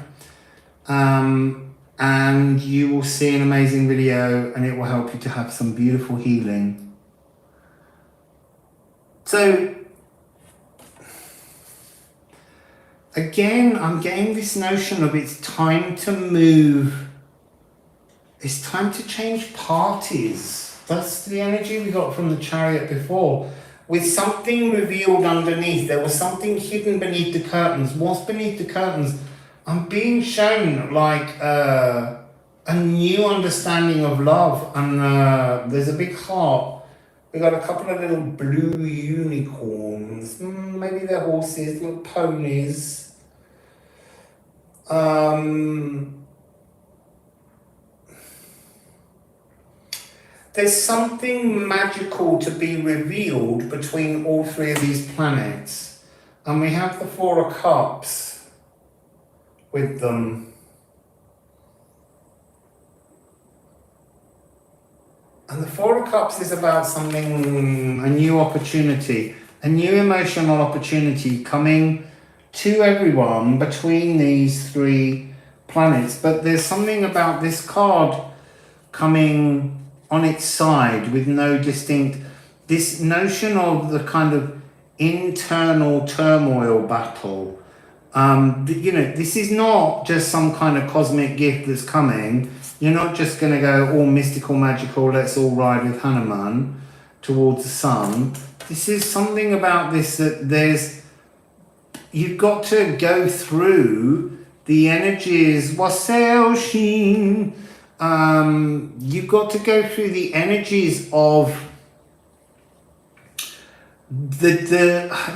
and you will see an amazing video and it will help you to have some beautiful healing. So, again, I'm getting this notion of it's time to move. It's time to change parties. That's the energy we got from the Chariot before. With something revealed underneath. There was something hidden beneath the curtains. What's beneath the curtains? I'm being shown like a new understanding of love. And there's a big heart. We got a couple of little blue unicorns. Maybe they're horses, little ponies. There's something magical to be revealed between all 3 of these planets. And we have the 4 of Cups with them. And the 4 of Cups is about something, a new opportunity, a new emotional opportunity coming to everyone between these 3 planets. But there's something about this card coming on its side with no distinct, this notion of the kind of internal turmoil battle. You know, this is not just some kind of cosmic gift that's coming. You're not just going to go all mystical, magical, let's all ride with Hanuman towards the sun. This is something about this that you've got to go through the energies, Wassail, Sheen. You've got to go through the energies of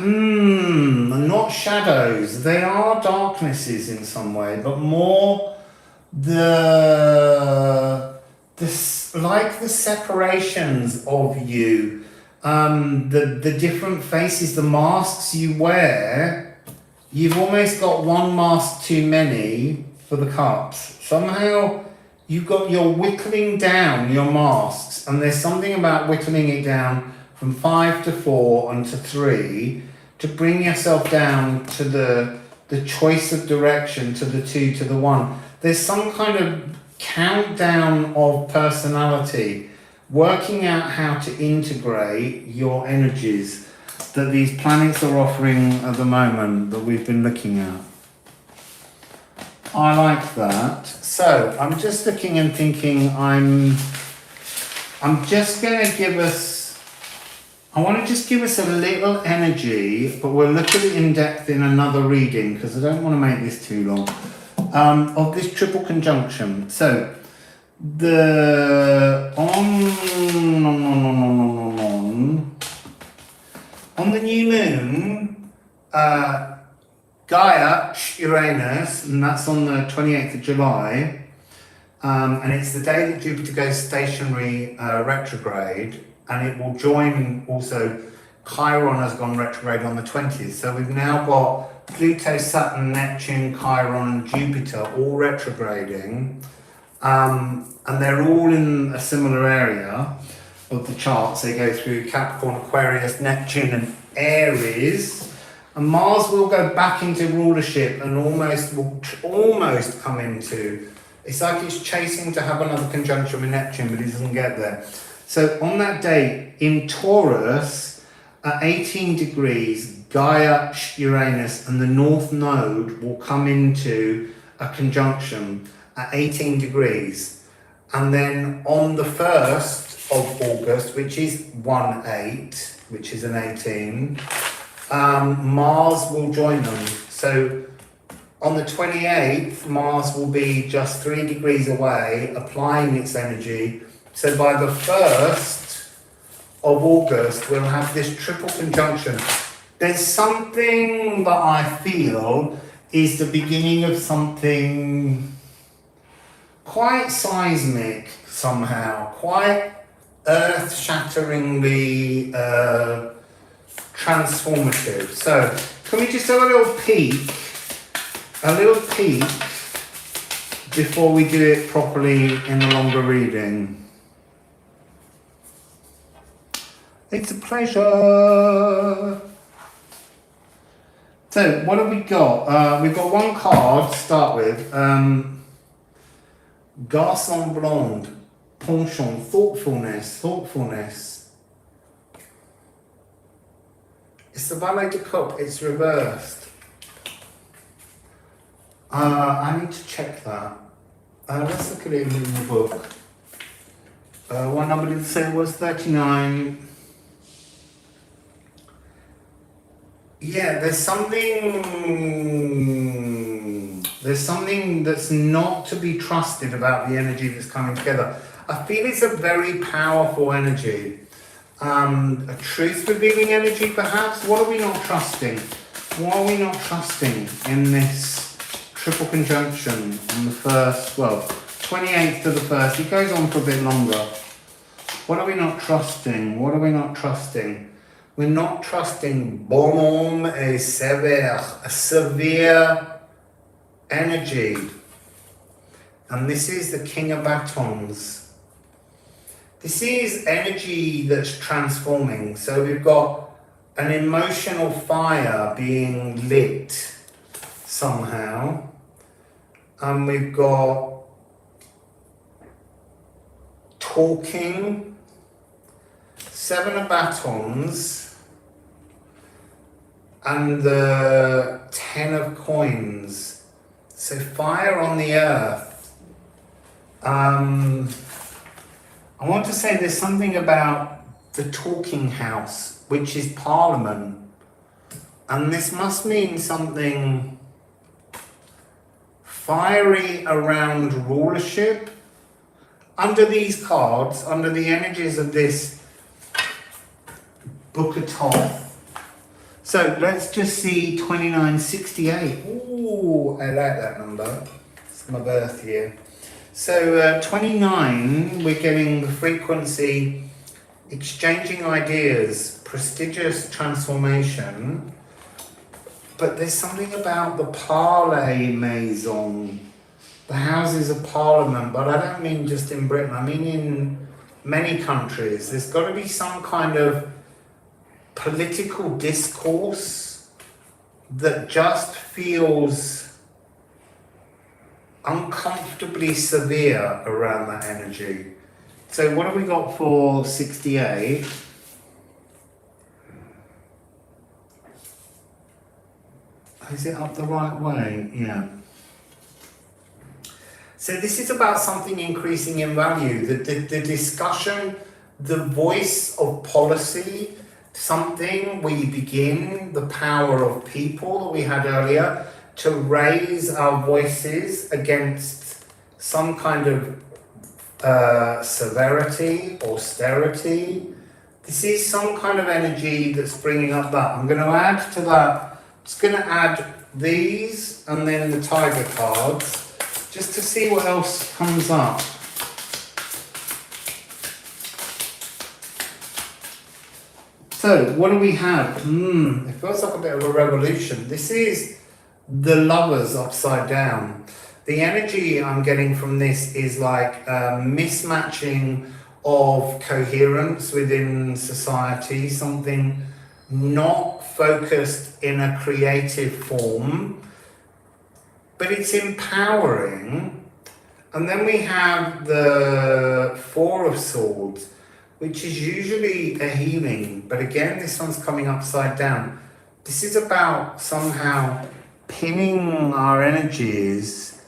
not shadows, they are darknesses in some way, but more like the separations of you, the different faces, the masks you wear. You've almost got one mask too many for the Cups. Somehow you're whittling down your masks, and there's something about whittling it down from 5 to 4 and to 3 to bring yourself down to the choice of direction, to the 2 to the 1. There's some kind of countdown of personality, working out how to integrate your energies that these planets are offering at the moment that we've been looking at. I like that. So I'm just looking and thinking I'm just going to give us I want to just give us a little energy, but we'll look at it in depth in another reading because I don't want to make this too long, of this triple conjunction. So, on the new moon, Gaia, Uranus, and that's on the 28th of July, and it's the day that Jupiter goes stationary retrograde, and it will join also, Chiron has gone retrograde on the 20th, so we've now got Pluto, Saturn, Neptune, Chiron and Jupiter all retrograding, and they're all in a similar area of the charts. They go through Capricorn, Aquarius, Neptune and Aries, and Mars will go back into rulership and almost come into, it's like it's chasing to have another conjunction with Neptune, but he doesn't get there. So on that day in Taurus, at 18 degrees, Gaia, Uranus and the North Node will come into a conjunction at 18 degrees. And then on the 1st of August, which is 1-8, which is an 18, Mars will join them. So on the 28th, Mars will be just 3 degrees away, applying its energy. So by the 1st of August, we'll have this triple conjunction. There's something that I feel is the beginning of something quite seismic somehow, quite earth-shatteringly transformative. So can we just have a little peek before we do it properly in the longer reading? It's a pleasure. So what have we got? We've got one card to start with. Garçon blonde, penchant, thoughtfulness. It's the Valet de Cup, it's reversed. I need to check that. Let's look at it in the book. What number did it say was 39? Yeah, there's something that's not to be trusted about the energy that's coming together. I feel it's a very powerful energy. A truth-revealing energy, perhaps? What are we not trusting? What are we not trusting in this triple conjunction on the 1st, 28th to the 1st? It goes on for a bit longer. What are we not trusting? What are we not trusting? We're not trusting bonhomme et sévère, a severe energy. And this is the King of Batons. This is energy that's transforming. So we've got an emotional fire being lit somehow. And we've got talking, 7 of Batons, and the 10 of Coins. So fire on the earth. I want to say there's something about the talking house, which is Parliament. And this must mean something fiery around rulership. Under these cards, under the energies of this Book of Thoth. So let's just see 2968. Ooh, I like that number. It's my birth year. So 29, we're getting the frequency, exchanging ideas, prestigious transformation. But there's something about the Parley Maison, the Houses of Parliament, but I don't mean just in Britain, I mean in many countries. There's got to be some kind of political discourse that just feels uncomfortably severe around that energy. So what have we got for 68? Is it up the right way? Yeah. So this is about something increasing in value. The discussion, the voice of policy, something, we begin the power of people that we had earlier to raise our voices against some kind of severity, austerity. This is some kind of energy that's bringing up that. I'm going to add to that, I'm just going to add these and then the tiger cards just to see what else comes up. So, what do we have? It feels like a bit of a revolution. This is the Lovers upside down. The energy I'm getting from this is like a mismatching of coherence within society, something not focused in a creative form, but it's empowering. And then we have the Four of Swords, which is usually a healing, but again, this one's coming upside down. This is about somehow pinning our energies,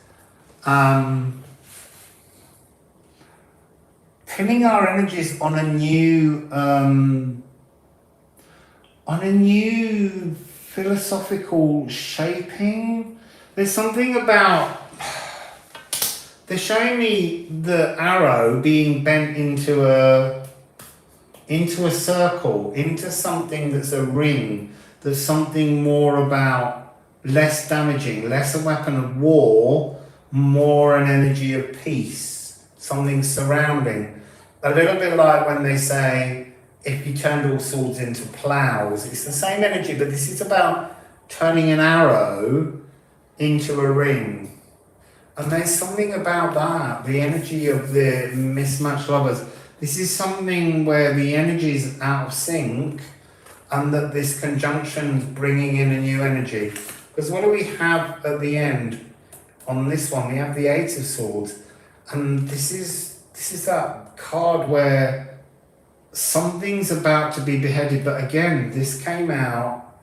pinning our energies on a new philosophical shaping. There's something about, they're showing me the arrow being bent into a circle, into something that's a ring, that's something more about less damaging, less a weapon of war, more an energy of peace, something surrounding. A little bit like when they say, if you turned all swords into plows, it's the same energy, but this is about turning an arrow into a ring. And there's something about that, the energy of the mismatched lovers. This is something where the energy is out of sync and that this conjunction is bringing in a new energy. Because what do we have at the end on this one? We have the Eight of Swords. And this is that card where something's about to be beheaded. But again, this came out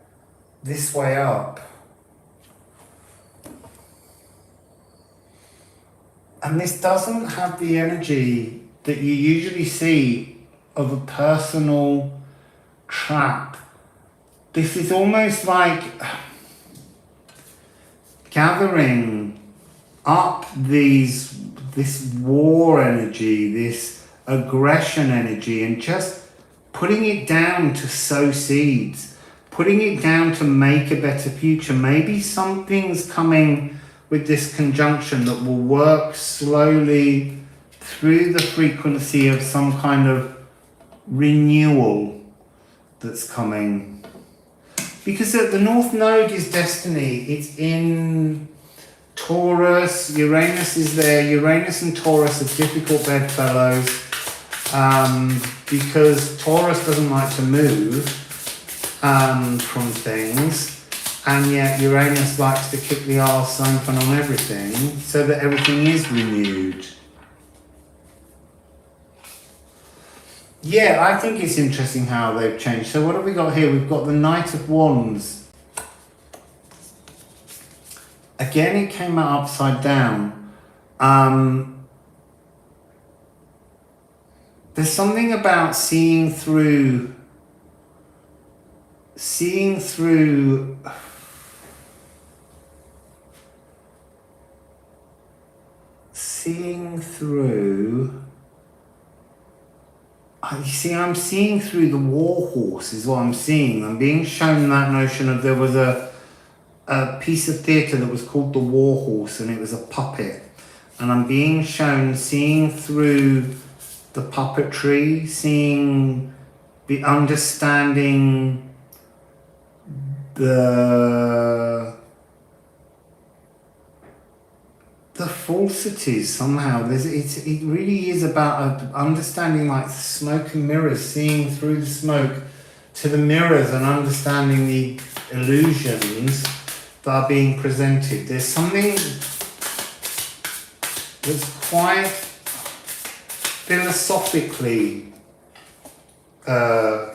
this way up. And this doesn't have the energy that you usually see of a personal trap. This is almost like gathering up this war energy, this aggression energy, and just putting it down to sow seeds, putting it down to make a better future. Maybe something's coming with this conjunction that will work slowly through the frequency of some kind of renewal that's coming. Because the North Node is destiny. It's in Taurus. Uranus is there. Uranus and Taurus are difficult bedfellows because Taurus doesn't like to move from things. And yet Uranus likes to kick the arse open on everything so that everything is renewed. Yeah, I think it's interesting how they've changed. So what have we got here? We've got the Knight of Wands. Again, it came out upside down. There's something about seeing through you see, I'm seeing through the war horse is what I'm seeing. I'm being shown that notion of there was a piece of theatre that was called the War Horse, and it was a puppet. And I'm being shown seeing through the puppetry, understanding the falsities somehow. It really is about understanding like smoke and mirrors, seeing through the smoke to the mirrors and understanding the illusions that are being presented. There's something that's quite philosophically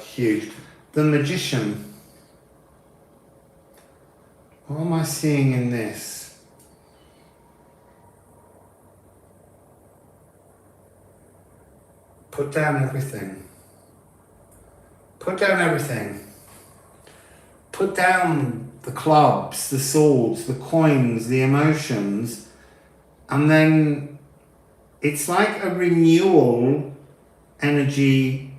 huge. The Magician. What am I seeing in this? Put down everything. Put down everything. Put down the clubs, the swords, the coins, the emotions, and then it's like a renewal energy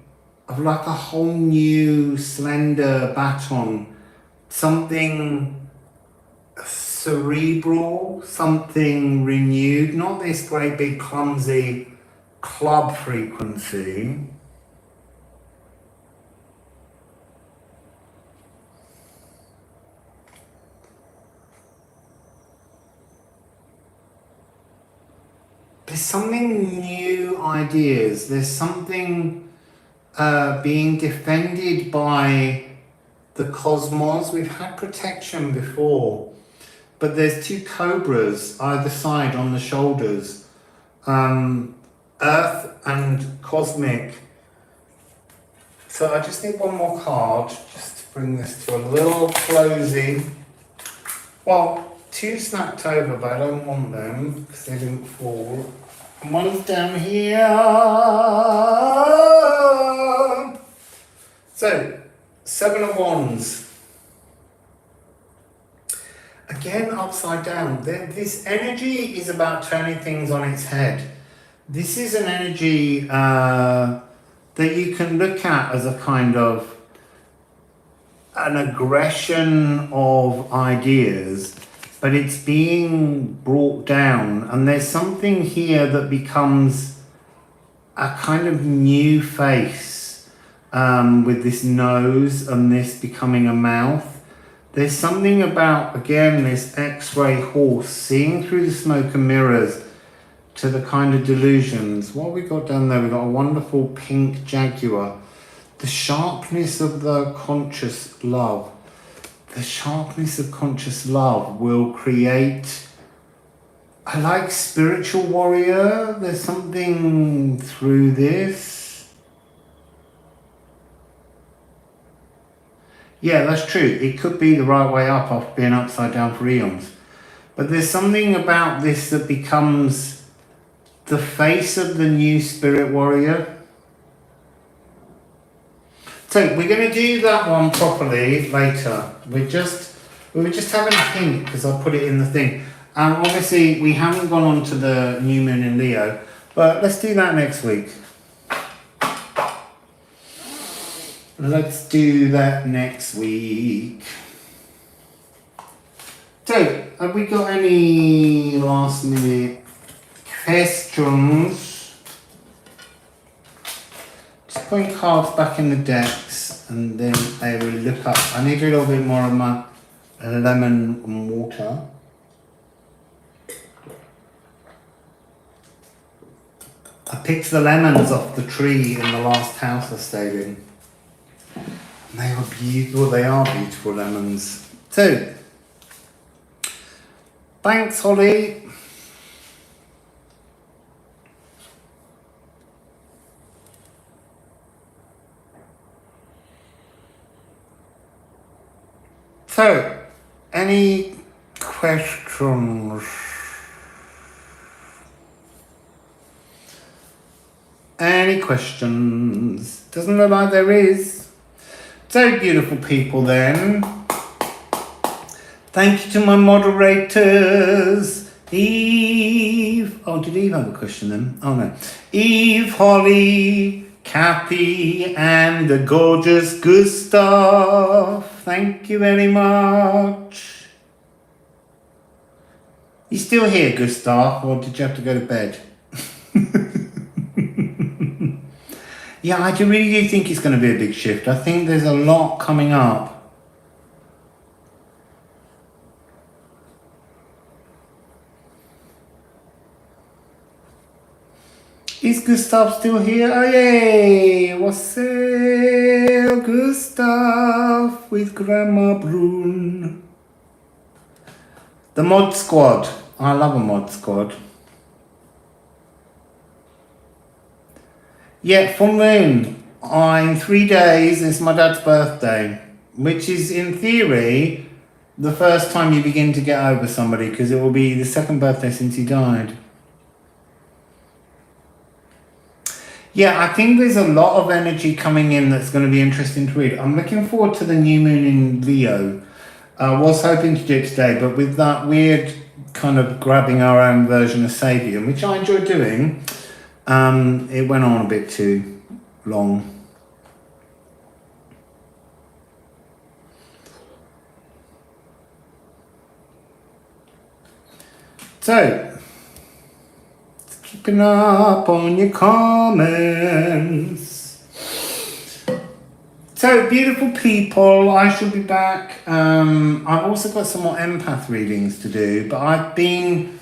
of like a whole new slender baton, something cerebral, something renewed, not this great big clumsy club frequency. There's something new ideas. There's something being defended by the cosmos. We've had protection before, but there's two cobras either side on the shoulders. Earth and cosmic. So I just need one more card just to bring this to a little closing. Well, two snapped over, but I don't want them because they didn't fall. And one's down here. So, 7 of Wands. Again, upside down. This energy is about turning things on its head. This is an energy that you can look at as a kind of an aggression of ideas, but it's being brought down, and there's something here that becomes a kind of new face with this nose and this becoming a mouth. There's something about, again, this X-ray horse seeing through the smoke and mirrors to the kind of delusions. What have we got down there? We've got a wonderful pink jaguar. The sharpness of the conscious love. The sharpness of conscious love will create, I like spiritual warrior. There's something through this. Yeah, that's true. It could be the right way up after being upside down for eons. But there's something about this that becomes the face of the new spirit warrior. So we're going to do that one properly later. We were just having a hint because I put it in the thing. Obviously we haven't gone on to the new moon in Leo, but let's do that next week. Let's do that next week. So, have we got any last minute questions? Just putting cards back in the decks and then I will look up. I need a little bit more of my lemon and water. I picked the lemons off the tree in the last house I stayed in. And they were beautiful, they are beautiful lemons. So, thanks Holly. So, any questions? Any questions? Doesn't look like there is. So, beautiful people then. Thank you to my moderators. Eve. Oh, did Eve have a question then? Oh no. Eve, Holly, Cappy, and the gorgeous Gustav. Thank you very much. You still here, Gustav, or did you have to go to bed? Yeah, I really do think it's going to be a big shift. I think there's a lot coming up. Is Gustav still here? Oh yay! Wassail, Gustav with Grandma Brun. The mod squad. I love a mod squad. Yeah, full moon. In 3 days, it's my dad's birthday. Which is, in theory, the first time you begin to get over somebody, because it will be the second birthday since he died. Yeah, I think there's a lot of energy coming in that's going to be interesting to read. I'm looking forward to the new moon in Leo. I was hoping to do it today, but with that weird kind of grabbing our own version of Sabian, which I enjoy doing, it went on a bit too long. So, keeping up on your comments. So, beautiful people, I shall be back. I've also got some more empath readings to do, but I've been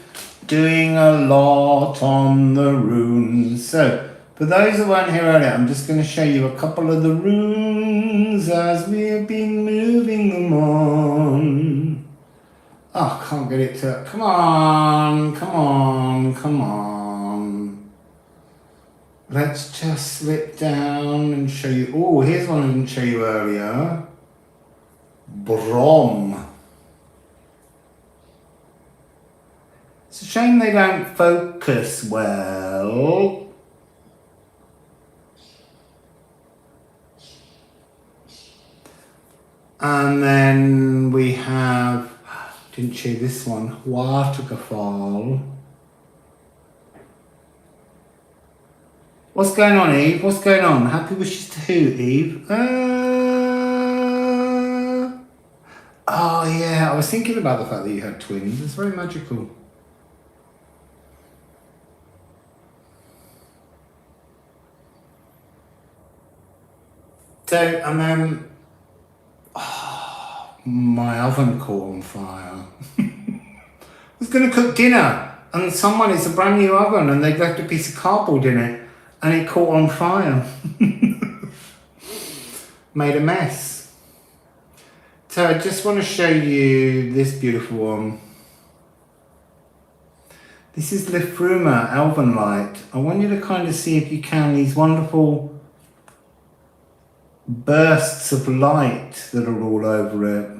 doing a lot on the runes. So, for those who weren't here earlier, I'm just going to show you a couple of the runes as we've been moving them on. Oh, can't get it to... Come on, come on, come on. Let's just slip down and show you... Oh, here's one I didn't show you earlier. Brom. It's a shame they don't focus well. And then we have... Didn't show you this one. Waterfall. What's going on, Eve? What's going on? Happy wishes to who, Eve? Oh, yeah. I was thinking about the fact that you had twins. It's very magical. So, and then... my oven caught on fire. I was going to cook dinner, and it's a brand new oven, and they'd left a piece of cardboard in it, and it caught on fire. Made a mess. So I just want to show you this beautiful one. This is Livre Elven Light. I want you to kind of see, if you can, these wonderful bursts of light that are all over it.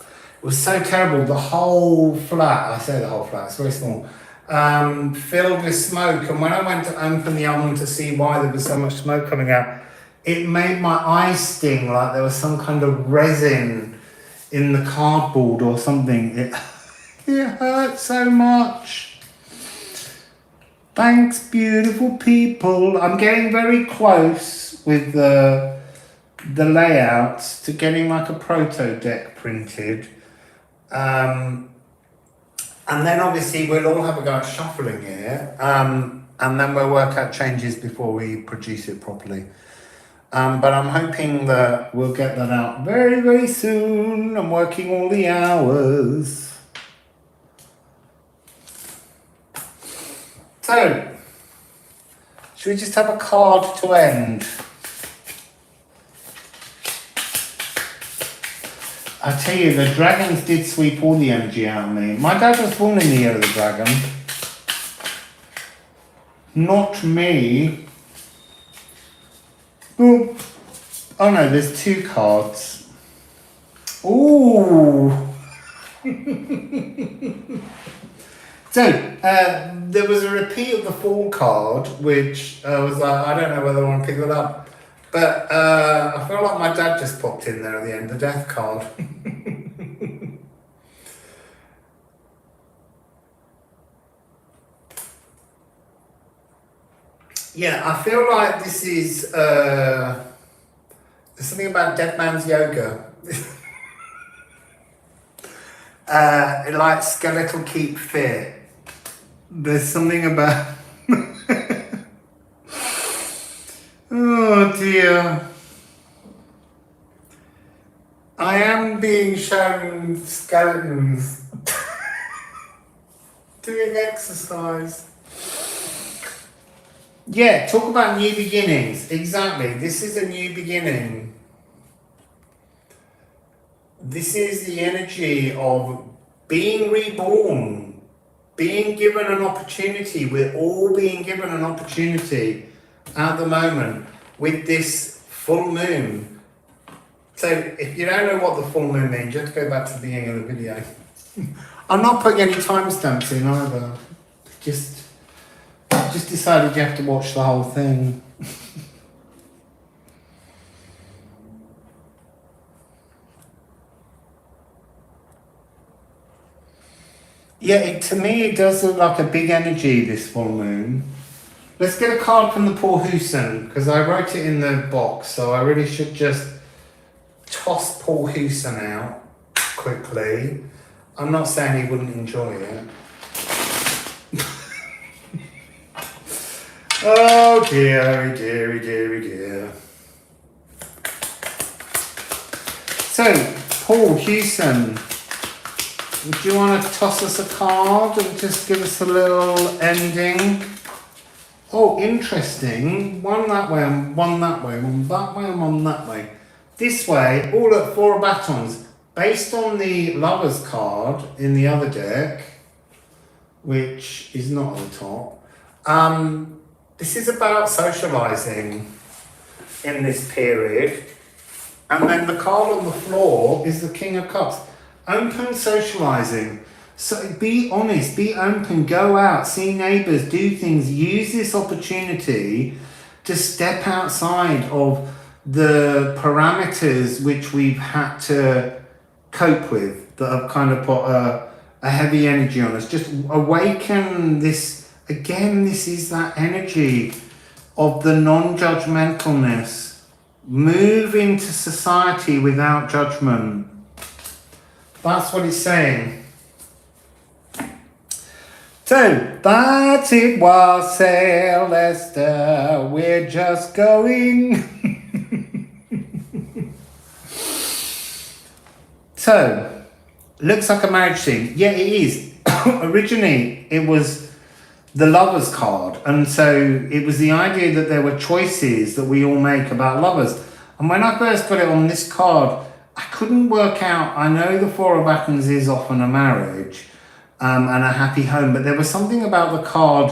It was so terrible. The whole flat, I say the whole flat, it's very small, filled with smoke. And when I went to open the oven to see why there was so much smoke coming out, it made my eyes sting like there was some kind of resin in the cardboard or something. It hurt so much. Thanks, beautiful people. I'm getting very close with the layouts to getting like a proto deck printed. And then obviously we'll all have a go at shuffling it. And then we'll work out changes before we produce it properly. But I'm hoping that we'll get that out very, very soon. I'm working all the hours. So, should we just have a card to end? I tell you, the dragons did sweep all the energy out of me. My dad was born in the year of the dragon. Not me. Ooh. Oh no, there's two cards. Ooh. So, there was a repeat of the Fall card, which was like, I don't know whether I want to pick it up. But I feel like my dad just popped in there at the end, the Death card. Yeah, I feel like this is, there's something about Dead Man's Yoga. Like skeletal keep fit. There's something about... Oh dear. I am being shown skeletons doing exercise. Yeah, talk about new beginnings. Exactly. This is a new beginning. This is the energy of being reborn, being given an opportunity. We're all being given an opportunity at the moment with this full moon. So if you don't know what the full moon means, you have to go back to the beginning of the video. I'm not putting any timestamps in either. Just decided you have to watch the whole thing. Yeah, to me it does look like a big energy, this full moon. Let's get a card from the poor Huson, because I wrote it in the box, so I really should just toss Paul Huson out quickly. I'm not saying he wouldn't enjoy it. Oh dear, dear, dear, dear. So, Paul Huson, would you want to toss us a card and just give us a little ending? Oh, interesting. One that way and one that way, one that way and one that way. This way, all at 4 of batons. Based on the Lovers card in the other deck, which is not at the top, this is about socialising in this period. And then the card on the floor is the King of Cups. Open socialising. So be honest, be open, go out, see neighbours, do things. Use this opportunity to step outside of the parameters which we've had to cope with, that have kind of put a heavy energy on us. Just awaken this. Again, this is that energy of the non-judgmentalness. Move into society without judgment. That's what it's saying. So, that's it, Wassail, Esther. We're just going. So, looks like a marriage scene. Yeah, it is. Originally, it was the Lovers card. And so, it was the idea that there were choices that we all make about lovers. And when I first got it on this card, I couldn't work out. I know the 4 of batons is often a marriage and a happy home, but there was something about the card,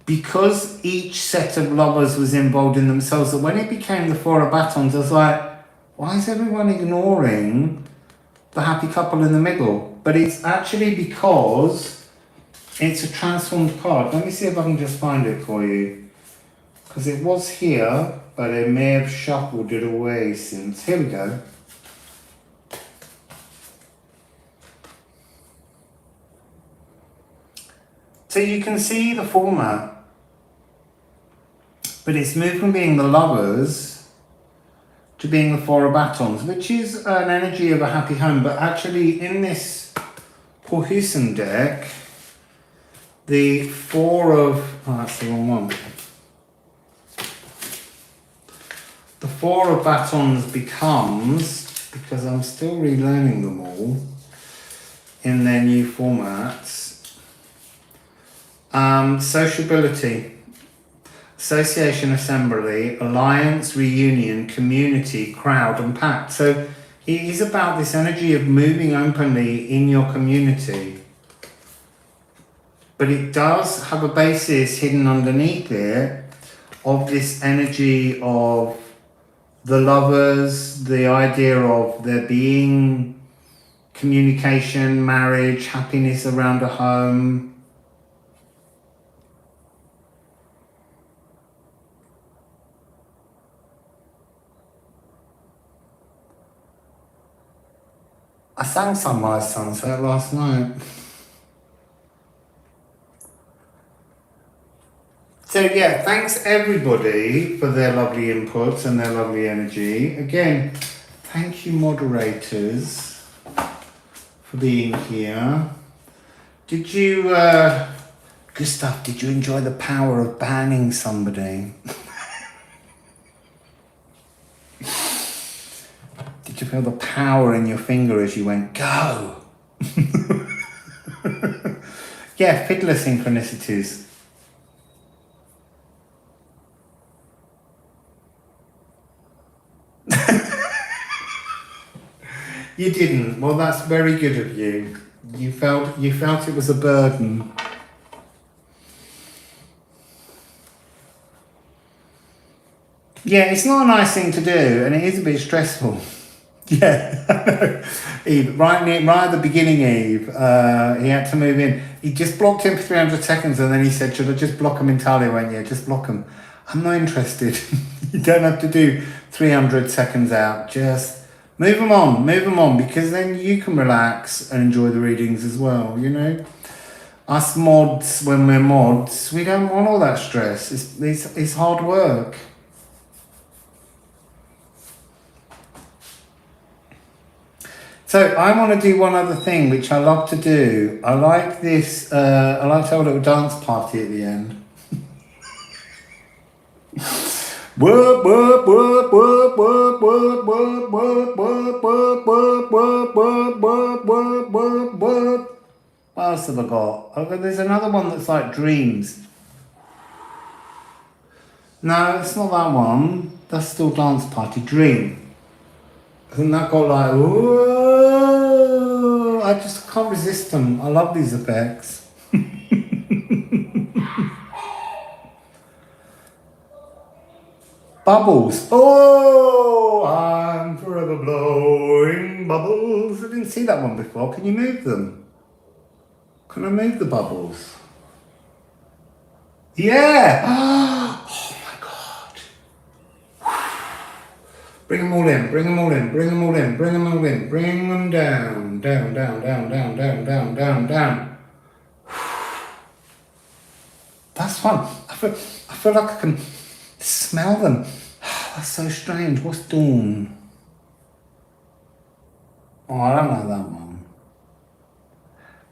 because each set of lovers was involved in themselves, that when it became the 4 of batons, I was like, why is everyone ignoring the happy couple in the middle? But it's actually because it's a transformed card. Let me see if I can just find it for you, because it was here, but it may have shuffled it away since. Here we go. So you can see the format, but it's moved from being the Lovers to being the 4 of batons, which is an energy of a happy home. But actually in this Paul Huson deck, the 4 of, oh, that's the wrong one. The 4 of batons becomes, because I'm still relearning them all in their new formats, sociability, association, assembly, alliance, reunion, community, crowd and pact. So it is about this energy of moving openly in your community. But it does have a basis hidden underneath it of this energy of the Lovers, the idea of there being communication, marriage, happiness around a home. I sang Sunrise Sunset last night. So yeah, thanks everybody for their lovely inputs and their lovely energy. Again, thank you moderators for being here. Did you, Gustav, did you enjoy the power of banning somebody? Did you feel the power in your finger as you went, go? Yeah, fiddler synchronicities. You didn't. Well, that's very good of you. You felt it was a burden. Yeah, it's not a nice thing to do, and it is a bit stressful. Yeah, I know. Eve, right at the beginning, Eve, he had to move in. He just blocked him for 300 seconds and then he said, should I just block him entirely? I went, yeah, just block him. I'm not interested. You don't have to do 300 seconds out. Just move them on, because then you can relax and enjoy the readings as well, you know? Us mods, when we're mods, we don't want all that stress. It's hard work. So I want to do one other thing, which I love to do. I like this, I like to have a little dance party at the end. What else have I got? Okay, there's another one that's like dreams. No, it's not that one. That's still dance party. Dream. And that got like, whoa, I just can't resist them. I love these effects. Bubbles. Oh, I'm forever blowing bubbles. I didn't see that one before. Can you move them? Can I move the bubbles? Yeah. Oh my God. Bring them all in, bring them all in, bring them all in, bring them all in, bring them down, down, down, down, down, down, down, down, down. That's fun. I feel like I can smell them. That's so strange. What's dawn? Oh, I don't know that one.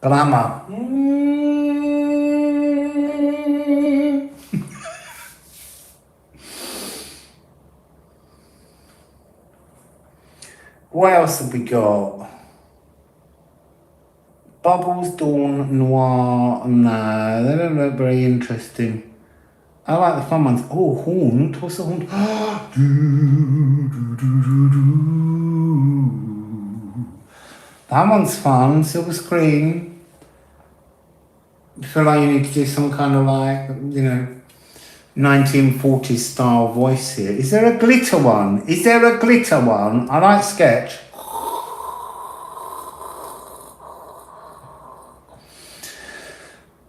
Glamour. What else have we got? Bubbles, dawn, noir. No, they don't look very interesting. I like the fun ones. Oh, haunt. What's the haunt? That one's fun. Silver screen. I feel like you need to do some kind of like, you know, 1940s style voice here. Is there a glitter one? Is there a glitter one? I like sketch.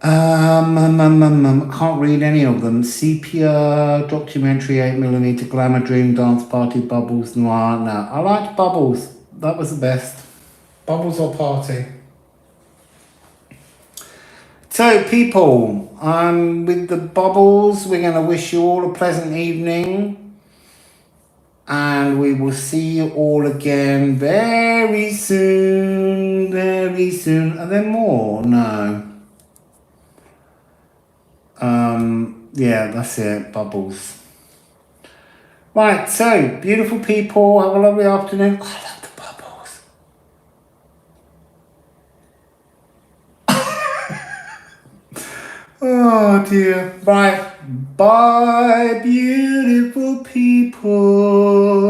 I can't read any of them. Sepia, documentary, 8mm, glamour, dream, dance party, bubbles, noir. No, I liked bubbles. That was the best. Bubbles or party. So, people, with the bubbles, we're going to wish you all a pleasant evening. And we will see you all again very soon. Very soon. Are there more? No. Yeah, that's it. Bubbles. Right, so, beautiful people, have a lovely afternoon. I love the bubbles. Oh dear. Right. Bye, beautiful people.